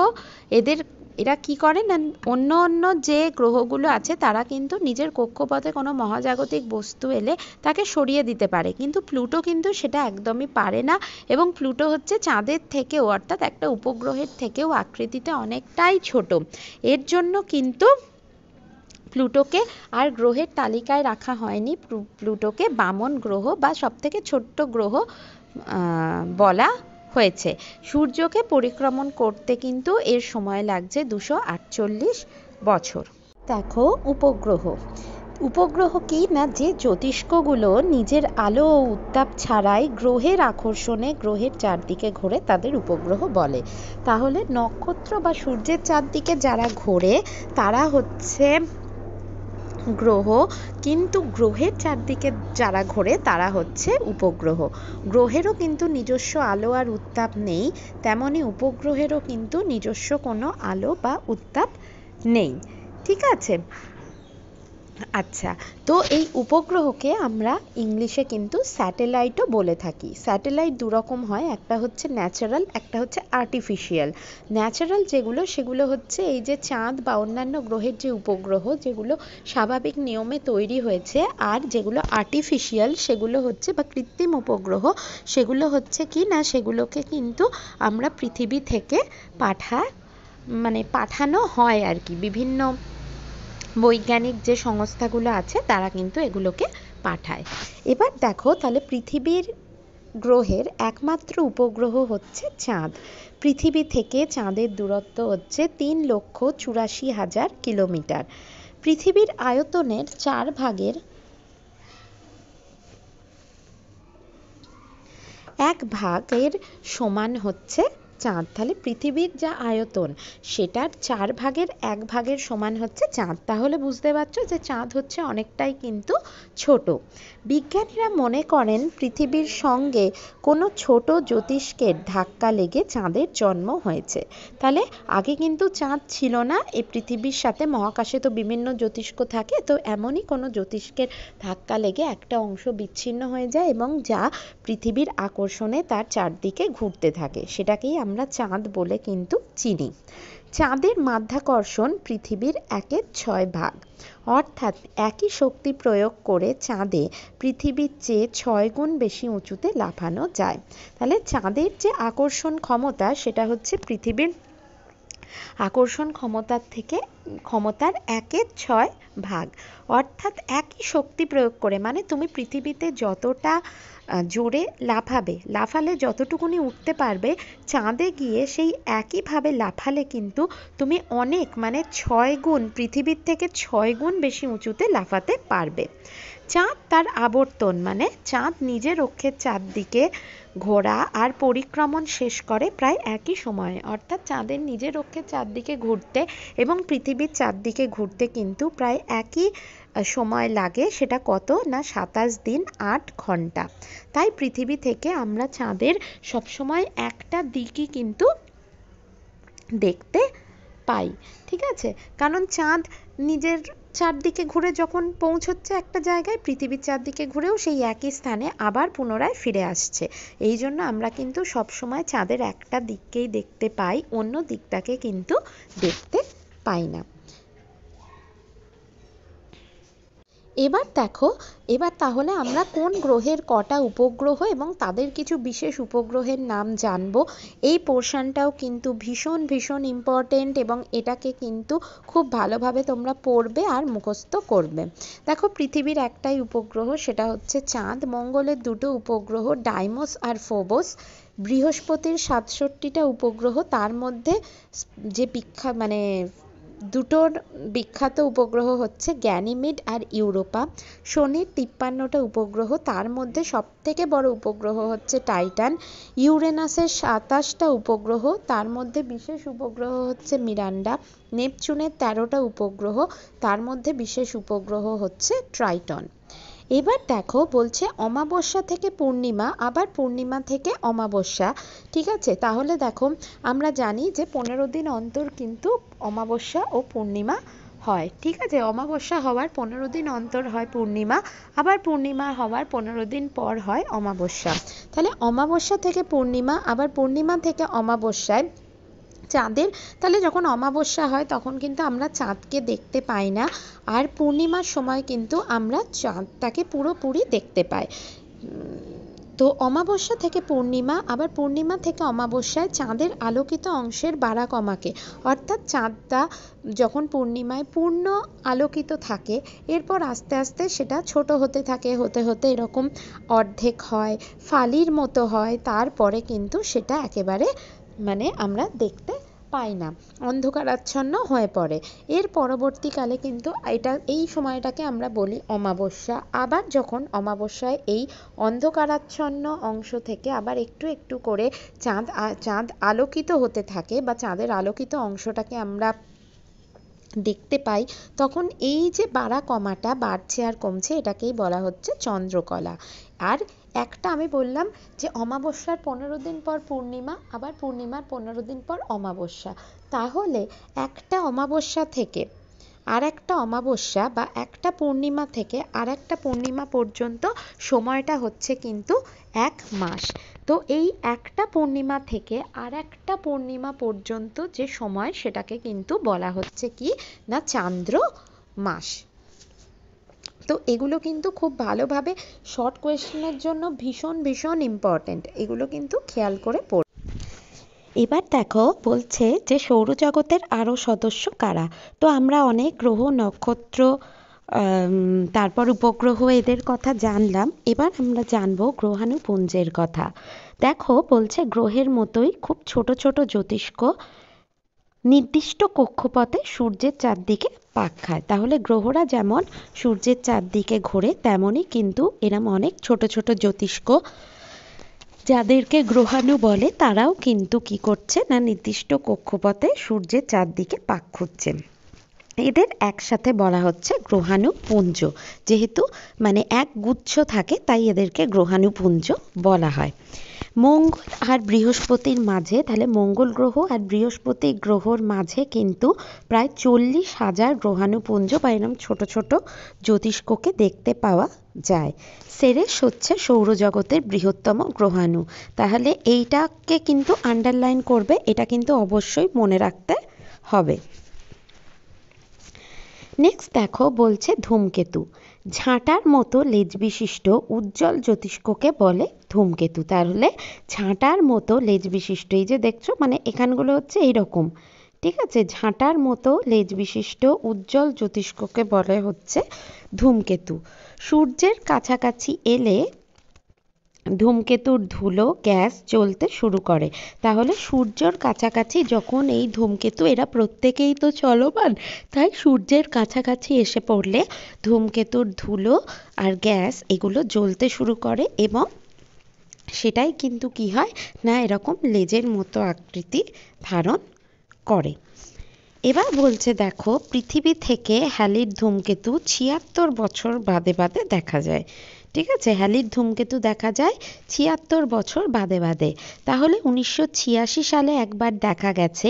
এরা কি করে না, অন্য যে গ্রহগুলো আছে তারা কিন্তু নিজের কক্ষপথে কোনো মহাজাগতিক বস্তু এলে তাকে সরিয়ে দিতে পারে, কিন্তু প্লুটো কিন্তু সেটা একদমই পারে না। এবং প্লুটো হচ্ছে চাঁদের থেকেও অর্থাৎ একটা উপগ্রহের থেকেও আকৃতিতে অনেকটাই ছোট। এর জন্য কিন্তু প্লুটোকে আর গ্রহের তালিকায় রাখা হয়নি। প্লুটোকে বামন গ্রহ বা সবথেকে ছোট্ট গ্রহ বলা হয়েছে। সূর্যকে পরিক্রমণ করতে কিন্তু এর সময় লাগছে 248 বছর। দেখো উপগ্রহ কি না, যে জ্যোতিষ্কগুলো নিজের আলো ও উত্তাপ ছাড়াই গ্রহের আকর্ষণে গ্রহের চারদিকে ঘোরে তাদের উপগ্রহ বলে। তাহলে নক্ষত্র বা সূর্যের চারদিকে যারা ঘোরে তারা হচ্ছে গ্রহ, কিন্তু গ্রহের চারদিকে যারা ঘোরে তারা হচ্ছে উপগ্রহ। গ্রহেরও কিন্তু নিজস্ব আলো আর উত্তাপ নেই, তেমনি উপগ্রহেরও কিন্তু নিজস্ব কোনো আলো বা উত্তাপ নেই। ঠিক আছে। আচ্ছা, তো এই উপগ্রহকে আমরা ইংলিশে কিন্তু স্যাটেলাইটও বলে থাকি। স্যাটেলাইট দুরকম হয়, একটা হচ্ছে ন্যাচারাল, একটা হচ্ছে আর্টিফিশিয়াল। ন্যাচারাল সেগুলো হচ্ছে এই যে চাঁদ বা অন্যান্য গ্রহের যে উপগ্রহ যেগুলো স্বাভাবিক নিয়মে তৈরি হয়েছে, আর যেগুলো আর্টিফিশিয়াল সেগুলো হচ্ছে বা কৃত্রিম উপগ্রহ, সেগুলো হচ্ছে কি না, সেগুলোকে কিন্তু আমরা পৃথিবী থেকে পাঠানো হয় আর কি। বিভিন্ন বৈজ্ঞানিক যে সংস্থাগুলো আছে তারা কিন্তু এগুলোকে পাঠায়। এবার দেখো তাহলে পৃথিবীর গ্রহের একমাত্র উপগ্রহ হচ্ছে চাঁদ। পৃথিবী থেকে চাঁদের দূরত্ব হচ্ছে 3,84,000 কিলোমিটার। পৃথিবীর আয়তনের 4 ভাগের 1 ভাগের সমান হচ্ছে চাঁদ। তাহলে পৃথিবীর যা আয়তন সেটার 4 ভাগের 1 ভাগের সমান হচ্ছে চাঁদ। তাহলে বুঝতে পারছো যে চাঁদ হচ্ছে অনেকটাই কিন্তু ছোট। বিজ্ঞানীরা মনে করেন পৃথিবীর সঙ্গে কোনো ছোট জ্যোতিষ্কের ধাক্কা লেগে চাঁদের জন্ম হয়েছে। তাহলে আগে কিন্তু চাঁদ ছিল না, এই পৃথিবীর সাথে মহাকাশে তো বিভিন্ন জ্যোতিষ্ক থাকে, তো এমনই কোনো জ্যোতিষ্কের ধাক্কা লেগে একটা অংশ বিচ্ছিন্ন হয়ে যায় এবং যা পৃথিবীর আকর্ষণে তার চারদিকে ঘুরতে থাকে, সেটাকেই আমরা চাঁদ বলে কিন্তু চিনি। চাঁদের মাধ্যাকর্ষণ পৃথিবীর 1/6 ভাগ, অর্থাৎ একই শক্তি প্রয়োগ করে চাঁদে পৃথিবীর চেয়ে 6 গুণ বেশি উঁচুতে লাফানো যায়। তাহলে চাঁদের যে আকর্ষণ ক্ষমতা সেটা হচ্ছে পৃথিবীর আকর্ষণ ক্ষমতার 1/6 ভাগ, অর্থাৎ একই শক্তি প্রয়োগ করে, মানে তুমি পৃথিবীতে যতটা জোরে লাফালে যতটুকুনি উঠতে পারবে, চাঁদে গিয়ে সেই একইভাবে লাফালে কিন্তু তুমি অনেক 6 গুণ, পৃথিবীর থেকে 6 গুণ বেশি উঁচুতে লাফাতে পারবে। চাঁদ তার আবর্তন চাঁদ নিজের অক্ষের চারদিকে ঘোরা আর পরিক্রমণ শেষ করে প্রায় একই সময়ে, অর্থাৎ চাঁদের নিজের অক্ষের চারদিকে ঘুরতে এবং পৃথিবীর চারদিকে ঘুরতে কিন্তু প্রায় একই সময় লাগে। সেটা কত না 27 দিন 8 ঘন্টা। তাই পৃথিবী থেকে আমরা চাঁদের সবসময় একটা দিকই কিন্তু দেখতে পাই। ঠিক আছে, কারণ চাঁদ নিজের চারদিকে ঘুরে যখন পৌঁছচ্ছে একটা জায়গায়, পৃথিবীর চারদিকে ঘুরেও সেই একই স্থানে আবার পুনরায় ফিরে আসছে। এই জন্য আমরা কিন্তু সবসময় চাঁদের একটা দিককেই দেখতে পাই, অন্য দিকটাকে কিন্তু দেখতে পাই না। এবার দেখো, এবার তাহলে আমরা কোন গ্রহের কটা উপগ্রহ এবং তাদের কিছু বিশেষ উপগ্রহের নাম জানবো। এই পোর্শনটাও কিন্তু ভীষণ ভীষণ ইম্পর্টেন্ট এবং এটাকে কিন্তু খুব ভালোভাবে তোমরা পড়বে আর মুখস্থ করবে। দেখো, পৃথিবীর একটাই উপগ্রহ, সেটা হচ্ছে চাঁদ। মঙ্গলের দুটো উপগ্রহ, ডাইমোস আর ফোবস। বৃহস্পতির 67টা উপগ্রহ, তার মধ্যে যে দুটোর বিখ্যাত উপগ্রহ হচ্ছে গ্যানিমিড আর ইউরোপা। শনির 53টা উপগ্রহ, তার মধ্যে সবথেকে বড় উপগ্রহ হচ্ছে টাইটান। ইউরেনাসের 27টা উপগ্রহ, তার মধ্যে বিশেষ উপগ্রহ হচ্ছে মিরান্ডা। নেপচুনের 13টা উপগ্রহ, তার মধ্যে বিশেষ উপগ্রহ হচ্ছে ট্রাইটন। এবার দেখো, বলছে অমাবস্যা থেকে পূর্ণিমা, আবার পূর্ণিমা থেকে অমাবস্যা। ঠিক আছে, তাহলে দেখো, আমরা জানি যে 15 দিন অন্তর কিন্তু অমাবস্যা ও পূর্ণিমা হয়। ঠিক আছে, অমাবস্যা হওয়ার 15 দিন অন্তর হয় পূর্ণিমা, আবার পূর্ণিমা হওয়ার 15 দিন পর হয় অমাবস্যা। তাহলে অমাবস্যা থেকে পূর্ণিমা, আবার পূর্ণিমা থেকে অমাবস্যায় চাঁদের, তাহলে যখন অমাবস্যা হয় তখন কিন্তু আমরা চাঁদকে দেখতে পাই না, আর পূর্ণিমার সময় কিন্তু আমরা চাঁদটাকে পুরোপুরি দেখতে পাই। তো অমাবস্যা থেকে পূর্ণিমা, আবার পূর্ণিমা থেকে অমাবস্যায় চাঁদের আলোকিত অংশের বাড়া কমাকে, অর্থাৎ চাঁদটা যখন পূর্ণিমায় পূর্ণ আলোকিত থাকে, এরপর আস্তে আস্তে সেটা ছোট হতে থাকে, হতে হতে এরকম অর্ধেক হয়, ফালির মতো হয়, তারপরে কিন্তু সেটা একেবারে আমরা দেখতে পাই না, অন্ধকারাচ্ছন্ন হয়ে পড়ে। এর পরবর্তীকালে কিন্তু এই সময়টাকে আমরা বলি অমাবস্যা। আবার যখন অমাবস্যায় এই অন্ধকারাচ্ছন্ন অংশ থেকে আবার একটু একটু করে চাঁদ আলোকিত হতে থাকে, বা চাঁদের আলোকিত অংশটাকে আমরা দেখতে পাই, তখন এই যে বাড়া কমাটা বাড়ছে আর কমছে, এটাকেই বলা হচ্ছে চন্দ্রকলা। আর একটা আমি বললাম যে অমাবস্যার 15 দিন পর পূর্ণিমা, আবার পূর্ণিমার 15 দিন পর অমাবস্যা। তাহলে একটা অমাবস্যা থেকে আর একটা অমাবস্যা, বা একটা পূর্ণিমা থেকে আর একটা পূর্ণিমা পর্যন্ত সময়টা হচ্ছে কিন্তু 1 মাস। তো এই একটা পূর্ণিমা থেকে আর একটা পূর্ণিমা পর্যন্ত যে সময়, সেটাকে কিন্তু বলা হচ্ছে কি না চান্দ্র মাস। তো এগুলো কিন্তু খুব ভালোভাবে শর্ট কোয়েশ্চেনের জন্য ভীষণ ভীষণ ইম্পর্টেন্ট, এগুলো কিন্তু খেয়াল করে পড়। এবার দেখো, বলছে যে সৌরজগতের আরও সদস্য কারা। তো আমরা অনেক গ্রহ, নক্ষত্র, তারপর উপগ্রহ, এদের কথা জানলাম। এবার আমরা জানবো গ্রহাণুপুঞ্জের কথা। দেখো, বলছে গ্রহের মতোই খুব ছোট ছোট জ্যোতিষ্ক নির্দিষ্ট কক্ষপথে সূর্যের চারদিকে পাক খায়। তাহলে গ্রহরা যেমন সূর্যের চারদিকে ঘোরে, তেমনই কিন্তু এরম অনেক ছোট ছোট জ্যোতিষ্ক, যাদেরকে গ্রহাণু বলে, তারাও কিন্তু কি করছে না নির্দিষ্ট কক্ষপথে সূর্যের চারদিকে পাক খুঁজছে। এদের একসাথে বলা হচ্ছে গ্রহাণুপুঞ্জ। যেহেতু এক গুচ্ছ থাকে, তাই এদেরকে গ্রহাণুপুঞ্জ বলা হয়। মঙ্গল আর বৃহস্পতির মাঝে, তাহলে মঙ্গল গ্রহ আর বৃহস্পতি গ্রহর মাঝে কিন্তু প্রায় 40,000 গ্রহাণুপুঞ্জ বা এরকম ছোট ছোট জ্যোতিষ্ককে দেখতে পাওয়া যায়। সেরেস হচ্ছে সৌরজগতের বৃহত্তম গ্রহাণু। তাহলে এইটাকে কিন্তু আন্ডারলাইন করবে, এটা কিন্তু অবশ্যই মনে রাখতে হবে। নেক্সট দেখো, বলছে ধূমকেতু। ঝাঁটার মতো লেজ বিশিষ্ট উজ্জ্বল জ্যোতিষ্ককে বলে ধূমকেতু। তাহলে ঝাঁটার মতো লেজ বিশিষ্ট, এই যে দেখছো এখানগুলো হচ্ছে এইরকম, ঠিক আছে, ঝাঁটার মতো লেজ বিশিষ্ট উজ্জ্বল জ্যোতিষ্ককে বলে হচ্ছে ধূমকেতু। সূর্যের কাছাকাছি এলে ধূমকেতুর ধুলো গ্যাস জ্বলতে শুরু করে। তাহলে সূর্যের কাছাকাছি যখন এই ধূমকেতু, এরা প্রত্যেকেই তো চলমান, তাই সূর্যের কাছাকাছি এসে পড়লে ধূমকেতুর ধুলো আর গ্যাস এগুলো জ্বলতে শুরু করে, এবং সেটাই কিন্তু কি হয় না এরকম লেজের মতো আকৃতি ধারণ করে। এবার বলছে দেখো, পৃথিবী থেকে হ্যালির ধূমকেতু 76 বছর বাদে বাদে দেখা যায়। ঠিক আছে, হ্যালির ধূমকেতু দেখা যায় ৭৬ বছর বাদে বাদে। তাহলে ১৯৮৬ সালে একবার দেখা গেছে,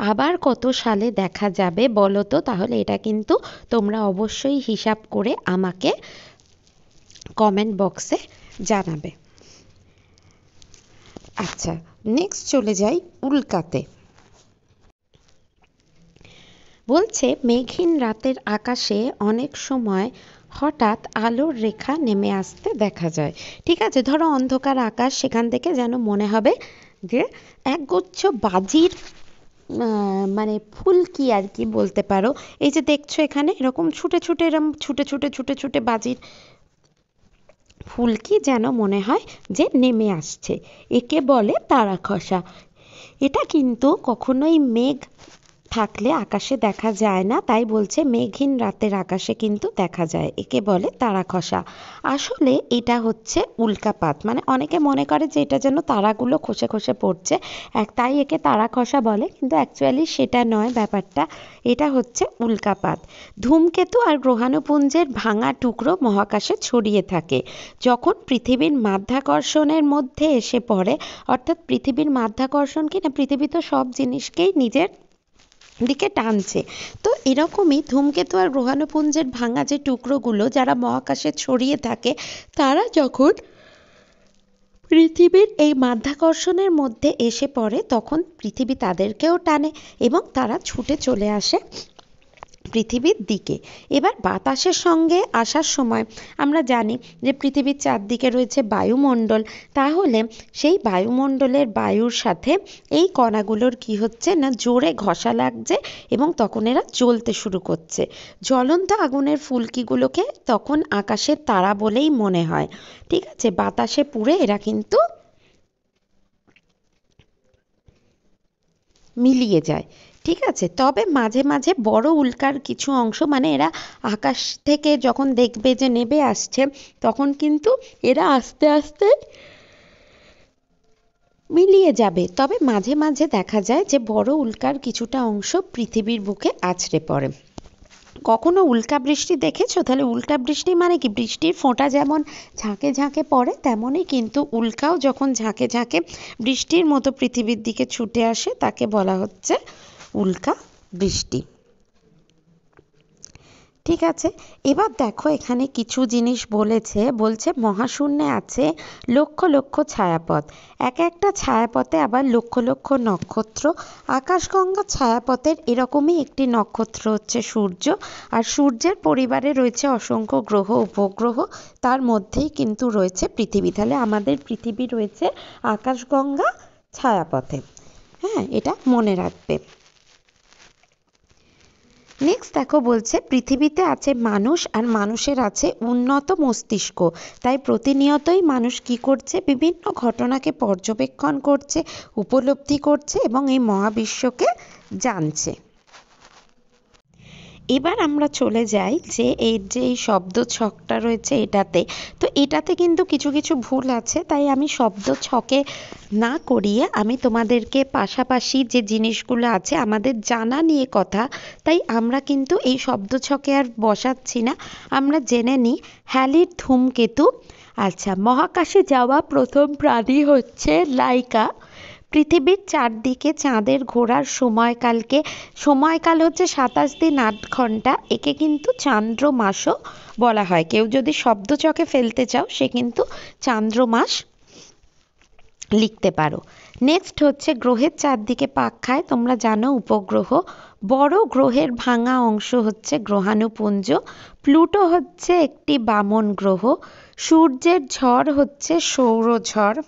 আবার কত সালে দেখা যাবে বলো তো? তাহলে এটা কিন্তু তোমরা অবশ্যই হিসাব করে আমাকে কমেন্ট বক্সে জানাবে। আচ্ছা, নেক্সট চলে যাই উল্কাতে। বলছে মেঘহীন রাতের আকাশে অনেক সময় হঠাৎ আলোর রেখা নেমে আসতে দেখা যায়। ঠিক আছে, ধরো অন্ধকার আকাশ, সেখান থেকে যেন মনে হবে যে একগুচ্ছ বাজির মানে ফুলকি আর কি বলতে পারো। এই যে দেখছো এখানে এরকম ছুটে ছুটে এরকম ছুটে ছুটে ছুটে ছুটে বাজির ফুলকি যেন মনে হয় যে নেমে আসছে, একে বলে তারা খসা। এটা কিন্তু কখনোই মেঘ থাকলে আকাশে দেখা যায় না, তাই বলছে মেঘহীন রাতের আকাশে কিন্তু দেখা যায়, একে বলে তারা খসা। আসলে এটা হচ্ছে উল্কাপাত, মানে অনেকে মনে করে যে এটা যেন তারাগুলো খসে খসে পড়ছে, তাই একে তারা খসা বলে, কিন্তু অ্যাকচুয়ালি সেটা নয় ব্যাপারটা, এটা হচ্ছে উল্কাপাত। ধূমকেতু আর গ্রহাণুপুঞ্জের ভাঙা টুকরো মহাকাশে ছড়িয়ে থাকে, যখন পৃথিবীর মাধ্যাকর্ষণের মধ্যে এসে পড়ে, অর্থাৎ পৃথিবীর মাধ্যাকর্ষণ কি না, পৃথিবী তো সব জিনিসকেই নিজের দিকে টানছে। তো এরকমই ধূমকেতু আর গ্রহাণুপুঞ্জের ভাঙা যে টুকরোগুলো যারা মহাকাশে ছড়িয়ে থাকে, তারা যখন পৃথিবীর এই মাধ্যাকর্ষণের মধ্যে এসে পড়ে, তখন পৃথিবী তাদেরকেও টানে এবং তারা ছুটে চলে আসে পৃথিবীর দিকে। এবার বাতাসের সঙ্গে আসার সময় আমরা জানি যে পৃথিবীর চারদিকে রয়েছে বায়ুমণ্ডল, তাহলে সেই বায়ুমণ্ডলের বায়ুর সাথে এই কণাগুলোর কি হচ্ছে না, জোরে ঘষা লাগছে এবং তখন এরা জ্বলতে শুরু করছে। জ্বলন্ত আগুনের ফুলকিগুলোকে তখন আকাশের তারা বলেই মনে হয়। ঠিক আছে, বাতাসে পুড়ে এরা কিন্তু মিলিয়ে যায়। ঠিক আছে, তবে মাঝে মাঝে বড় উল্কার কিছু অংশ, মানে এরা আকাশ থেকে যখন দেখবে যে নেমে আসছে, তখন কিন্তু এরা আস্তে আস্তে মিলিয়ে যাবে। তবে মাঝে মাঝে দেখা যায় যে বড় উল্কার কিছুটা অংশ পৃথিবীর বুকে আছড়ে পড়ে। কখনো উল্কা বৃষ্টি দেখেছো? তাহলে উল্কা বৃষ্টি মানে কি, বৃষ্টির ফোঁটা যেমন ঝাঁকে ঝাঁকে পড়ে, তেমনই কিন্তু উল্কাও যখন ঝাঁকে ঝাঁকে বৃষ্টির মতো পৃথিবীর দিকে ছুটে আসে, তাকে বলা হচ্ছে উল্কা বৃষ্টি। ঠিক আছে, এবার দেখো এখানে কিছু জিনিস বলছে মহাশূন্যে আছে লক্ষ লক্ষ ছায়াপথ, এক একটা ছায়াপথে আবার লক্ষ লক্ষ নক্ষত্র। আকাশগঙ্গা ছায়াপথের এরকমই একটি নক্ষত্র হচ্ছে সূর্য, আর সূর্যের পরিবারে রয়েছে অসংখ্য গ্রহ উপগ্রহ, তার মধ্যেই কিন্তু রয়েছে পৃথিবী। তাহলে আমাদের পৃথিবী রয়েছে আকাশগঙ্গা ছায়াপথে। হ্যাঁ, এটা মনে রাখবে। নেক্সট দেখো বলছে পৃথিবীতে আছে মানুষ, আর মানুষের আছে উন্নত মস্তিষ্ক, তাই প্রতিনিয়তই মানুষ কি করছে, বিভিন্ন ঘটনাকে পর্যবেক্ষণ করছে, উপলব্ধি করছে এবং এই মহাবিশ্বকে জানছে। এবার আমরা চলে যাই যে এই শব্দ ছকটা রয়েছে এটাতে, তো এটাতে কিন্তু কিছু কিছু ভুল আছে, তাই আমি শব্দ ছকে না করিয়ে আমি তোমাদেরকে পাশাপাশি যে জিনিসগুলো আছে আমাদের জানা নিয়ে কথা, তাই আমরা কিন্তু এই শব্দ ছকে আর বসাচ্ছি না, আমরা জেনে নিই হ্যালির ধূমকেতু। আচ্ছা, মহাকাশে যাওয়া প্রথম প্রাণী হচ্ছে লাইকা। পৃথিবীর চারদিকে চাঁদের ঘোরার সময়কাল হচ্ছে ২৭ দিন ৮ ঘন্টা, একে কিন্তু চান্দ্রমাসও বলা হয়। কেউ যদি শব্দচকে ফেলতে চাও, সে কিন্তু চান্দ্রমাস লিখতে পারো। নেক্সট হচ্ছে গ্রহের চারদিকে পাক খায়, তোমরা জানো উপগ্রহ। বড় গ্রহের ভাঙা অংশ হচ্ছে গ্রহাণুপুঞ্জ। প্লুটো হচ্ছে একটি বামন গ্রহ। সূর্যের ঝড় হচ্ছে সৌরঝড়।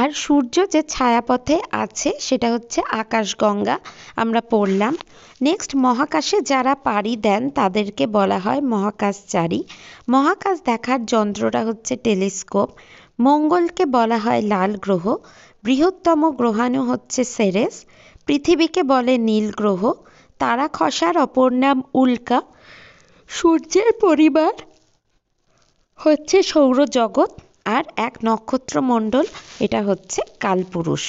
আর সূর্য যে ছায়াপথে আছে সেটা হচ্ছে আকাশগঙ্গা, আমরা পড়লাম। নেক্সট, মহাকাশে যারা পাড়ি দেন তাদেরকে বলা হয় মহাকাশচারী। মহাকাশ দেখার যন্ত্রটা হচ্ছে টেলিস্কোপ। মঙ্গলকে বলা হয় লাল গ্রহ। বৃহত্তম গ্রহাণু হচ্ছে সেরেস। পৃথিবীকে বলে নীল গ্রহ। তারা খসার অপর নাম উল্কা। সূর্যের পরিবার হচ্ছে সৌরজগৎ, আর এক নক্ষত্রমণ্ডল, এটা হচ্ছে কালপুরুষ।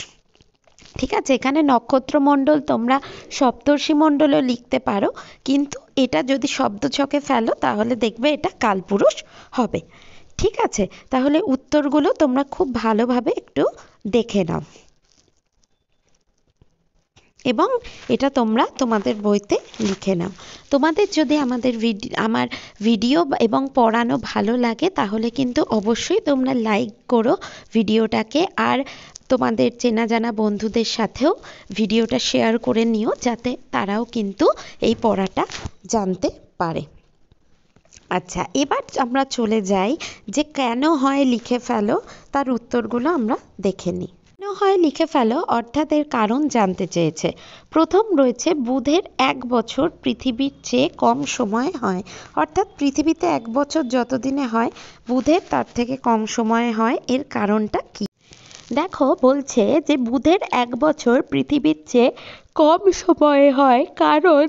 ঠিক আছে, এখানে নক্ষত্রমণ্ডল তোমরা সপ্তর্ষিমণ্ডলও লিখতে পারো, কিন্তু এটা যদি শব্দ ছকে ফেলো তাহলে দেখবে এটা কালপুরুষ হবে। ঠিক আছে, তাহলে উত্তরগুলো তোমরা খুব ভালোভাবে একটু দেখে নাও এবং এটা তোমরা তোমাদের বইতে লিখে নাও। তোমাদের যদি আমার ভিডিও এবং পড়ানো ভালো লাগে তাহলে কিন্তু অবশ্যই তোমরা লাইক করো ভিডিওটাকে, আর তোমাদের চেনা জানা বন্ধুদের সাথেও ভিডিওটা শেয়ার করে নিও যাতে তারাও কিন্তু এই পড়াটা জানতে পারে। আচ্ছা, এবার আমরা চলে যাই যে কেন হয় লিখে ফেলো, তার উত্তরগুলো আমরা দেখে নিই। কেন হয় লিখে ফেলো অর্থাৎ এর কারণ জানতে চেয়েছে। প্রথম রয়েছে বুধের 1 বছর পৃথিবীর চেয়ে কম সময়ে হয়, অর্থাৎ পৃথিবীতে 1 বছর যতদিনে হয় বুধের তার থেকে কম সময়ে হয়। এর কারণটা কি? দেখো বলছে যে বুধের 1 বছর পৃথিবীর চেয়ে কম সময়ে হয় কারণ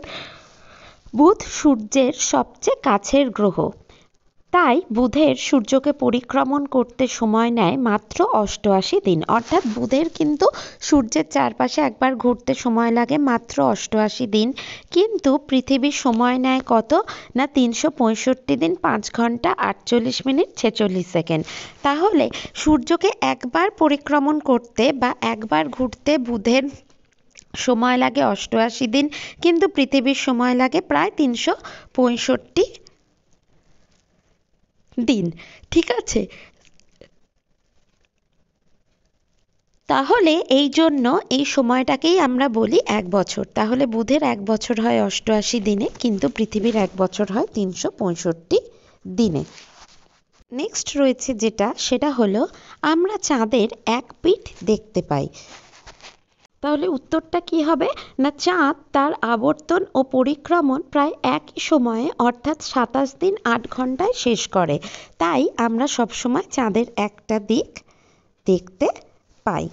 বুধ সূর্যের সবচেয়ে কাছের গ্রহ, তাই বুধের সূর্যকে পরিক্রমণ করতে সময় নেয় মাত্র 88 দিন। অর্থাৎ বুধের কিন্তু সূর্যের চারপাশে একবার ঘুরতে সময় লাগে মাত্র 88 দিন, কিন্তু পৃথিবীর সময় নেয় কত না 365 দিন 5 ঘন্টা 48 মিনিট 46 সেকেন্ড। তাহলে সূর্যকে একবার পরিক্রমণ করতে বা একবার ঘুরতে বুধের সময় লাগে 88 দিন, কিন্তু পৃথিবীর সময় লাগে প্রায় 365 দিন। ঠিক আছে, তাহলে এই জন্য এই সময়টাকেই আমরা বলি 1 বছর। তাহলে বুধের 1 বছর হয় 88 দিনে, কিন্তু পৃথিবীর 1 বছর হয় 365 দিনে। নেক্সট রয়েছে যেটা, সেটা হলো আমরা চাঁদের এক পিঠ দেখতে পাই। তাহলে উত্তরটা কি হবে না চাঁদ তার আবর্তন ও পরিক্রমণ প্রায় একই সময়ে অর্থাৎ 27 দিন 8 ঘন্টায় শেষ করে, তাই আমরা সবসময় চাঁদের একটা দিক দেখতে পাই।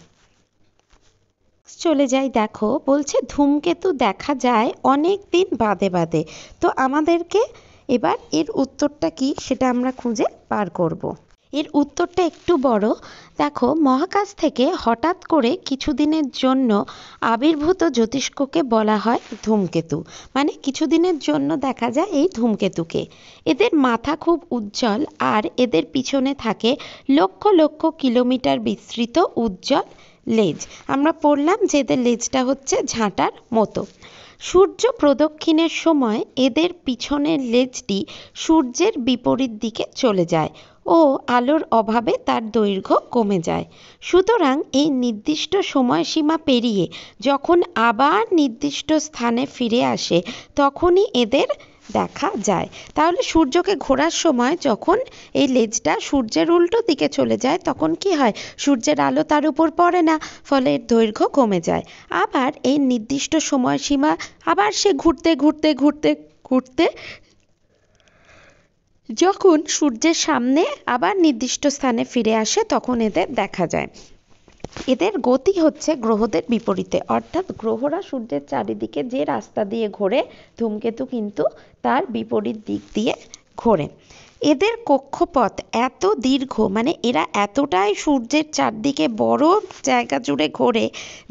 চলে যাই, দেখো বলছে ধূমকেতু দেখা যায় অনেক দিন বাদে বাদে। তো আমাদেরকে এবার এর উত্তরটা কি সেটা আমরা খুঁজে বার করব। এর উত্তরটা একটু বড়। দেখো, মহাকাশ থেকে হঠাৎ করে কিছুদিনের জন্য আবির্ভূত জ্যোতিষ্ককে বলা হয় ধূমকেতু। মানে কিছুদিনের জন্য দেখা যায় এই ধূমকেতুকে। এদের মাথা খুব উজ্জ্বল আর এদের পিছনে থাকে লক্ষ লক্ষ কিলোমিটার বিস্তৃত উজ্জ্বল লেজ। আমরা পড়লাম যে এদের লেজটা হচ্ছে ঝাঁটার মতো। সূর্য প্রদক্ষিণের সময় এদের পিছনের লেজটি সূর্যের বিপরীত দিকে চলে যায় ও আলোর অভাবে তার দৈর্ঘ্য কমে যায়। সুতরাং এই নির্দিষ্ট সময়সীমা পেরিয়ে যখন আবার নির্দিষ্ট স্থানে ফিরে আসে তখনই এদের দেখা যায়। তাহলে সূর্যকে ঘোরার সময় যখন এই লেজটা সূর্যের উল্টো দিকে চলে যায় তখন কি হয়, সূর্যের আলো তার উপর পড়ে না, ফলে এর দৈর্ঘ্য কমে যায়। আবার এই নির্দিষ্ট সময়সীমা আবার সে ঘুরতে ঘুরতে ঘুরতে ঘুরতে যখন সূর্যের সামনে আবার নির্দিষ্ট স্থানে ফিরে আসে তখন এদের দেখা যায়। এদের গতি হচ্ছে গ্রহদের বিপরীতে, অর্থাৎ গ্রহরা সূর্যের চারিদিকে যে রাস্তা দিয়ে ঘোরে ধূমকেতু কিন্তু তার বিপরীত দিক দিয়ে ঘোরে। এদের কক্ষপথ এত দীর্ঘ, মানে এরা এতটাই সূর্যের চারদিকে বড় জায়গা জুড়ে ঘোরে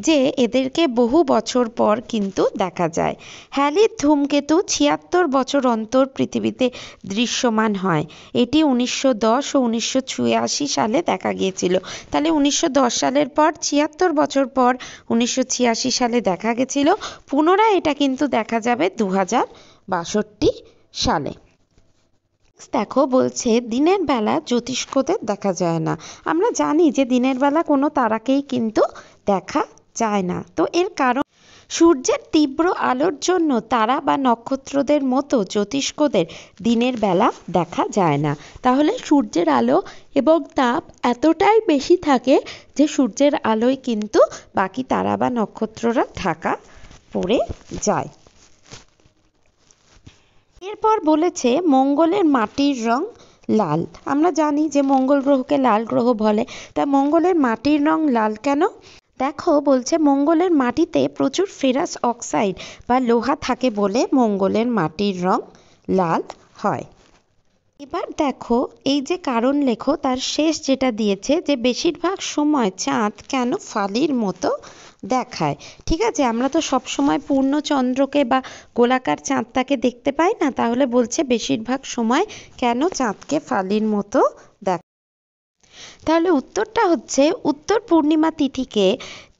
যে এদেরকে বহু বছর পর কিন্তু দেখা যায়। হ্যালির ধূমকেতু 76 বছর অন্তর পৃথিবীতে দৃশ্যমান হয়। এটি 1910 ও 1986 সালে দেখা গিয়েছিল। তাহলে 1910 সালের পর 76 বছর পর 1986 সালে দেখা গেছিল। পুনরায় এটা কিন্তু দেখা যাবে 2062 সালে। দেখো বলছে দিনের বেলা জ্যোতিষ্কদের দেখা যায় না। আমরা জানি যে দিনের বেলা কোনো তারাকেই কিন্তু দেখা যায় না। তো এর কারণ সূর্যের তীব্র আলোর জন্য তারা বা নক্ষত্রদের মতো জ্যোতিষ্কদের দিনের বেলা দেখা যায় না। তাহলে সূর্যের আলো এবং তাপ এতটাই বেশি থাকে যে সূর্যের আলোয় কিন্তু বাকি তারা বা নক্ষত্ররা ঢাকা পড়ে যায়। এরপর বলেছে মঙ্গলের মাটির রং লাল। আমরা জানি যে মঙ্গল গ্রহকে লাল গ্রহ বলে, তা মঙ্গলের মাটির রং লাল কেন? দেখো বলছে মঙ্গলের মাটিতে প্রচুর ফেরাস অক্সাইড বা লোহা থাকে বলে মঙ্গলের মাটির রং লাল হয়। এবার দেখো এই যে কারণ লেখো তার শেষ যেটা দিয়েছে যে বেশিরভাগ সময় চাঁদ কেন ফালির মতো দেখায়। ঠিক আছে, আমরা তো সবসময় পূর্ণ চন্দ্রকে বা গোলাকার চাঁদটাকে দেখতে পাই না, তাহলে বলছে বেশিরভাগ সময় কেন চাঁদকে ফালির মতো দেখায়। তাহলে উত্তরটা হচ্ছে উত্তর পূর্ণিমা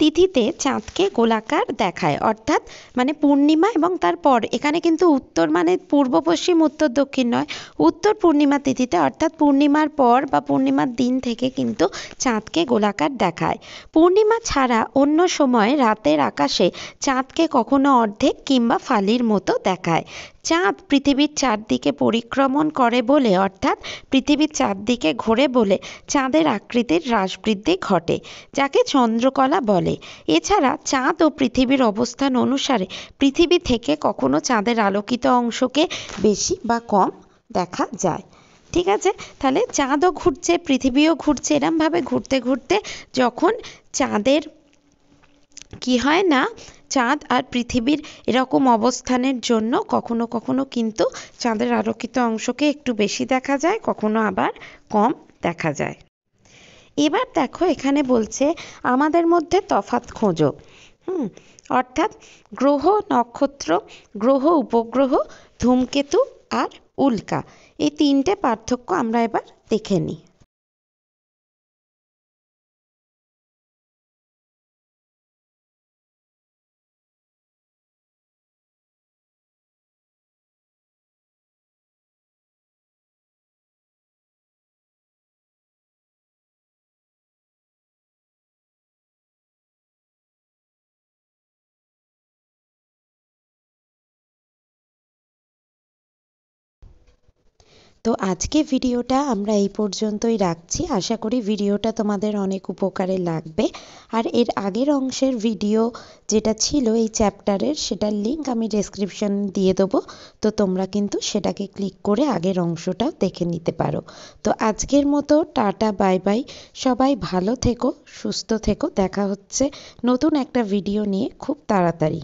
তিথিতে চাঁদকে গোলাকার দেখায়, অর্থাৎ মানে পূর্ণিমা এবং তারপর, এখানে কিন্তু উত্তর মানে পূর্ব পশ্চিম উত্তর দক্ষিণ নয়, উত্তর পূর্ণিমা তিথিতে অর্থাৎ পূর্ণিমার পর বা পূর্ণিমার দিন থেকে কিন্তু চাঁদকে গোলাকার দেখায়। পূর্ণিমা ছাড়া অন্য সময় রাতের আকাশে চাঁদকে কখনো অর্ধেক কিংবা ফালির মতো দেখায়। চাঁদ পৃথিবীর চারদিকে পরিক্রমণ করে বলে, অর্থাৎ পৃথিবীর চারদিকে ঘোরে বলে চাঁদের আকৃতির হ্রাস বৃদ্ধি ঘটে, যাকে চন্দ্রকলা বলে। এছাড়া চাঁদ ও পৃথিবীর অবস্থান অনুসারে পৃথিবী থেকে কখনো চাঁদের আলোকিত অংশকে বেশি বা কম দেখা যায়। ঠিক আছে, তাহলে চাঁদও ঘুরছে, পৃথিবীও ঘুরছে, এরমভাবে ঘুরতে ঘুরতে যখন চাঁদের কি হয় না, চাঁদ আর পৃথিবীর এরকম অবস্থানের জন্য কখনো কখনো কিন্তু চাঁদের আলোকিত অংশকে একটু বেশি দেখা যায়, কখনো আবার কম দেখা যায়। এবার দেখো এখানে বলছে আমাদের মধ্যে তফাৎ খোঁজো। অর্থাৎ গ্রহ, নক্ষত্র, গ্রহ, উপগ্রহ, ধূমকেতু আর উল্কা, এই তিনটে পার্থক্য আমরা এবার দেখে নিই। তো আজকে ভিডিওটা আমরা এই পর্যন্তই রাখছি। আশা করি ভিডিওটা তোমাদের অনেক উপকারে লাগবে। আর এর আগের অংশের ভিডিও যেটা ছিল এই চ্যাপ্টারের, সেটার লিঙ্ক আমি ডেসক্রিপশন দিয়ে দেবো, তো তোমরা কিন্তু সেটাকে ক্লিক করে আগের অংশটাও দেখে নিতে পারো। তো আজকের মতো টাটা, বাই বাই। সবাই ভালো থেকো, সুস্থ থেকো। দেখা হচ্ছে নতুন একটা ভিডিও নিয়ে খুব তাড়াতাড়ি।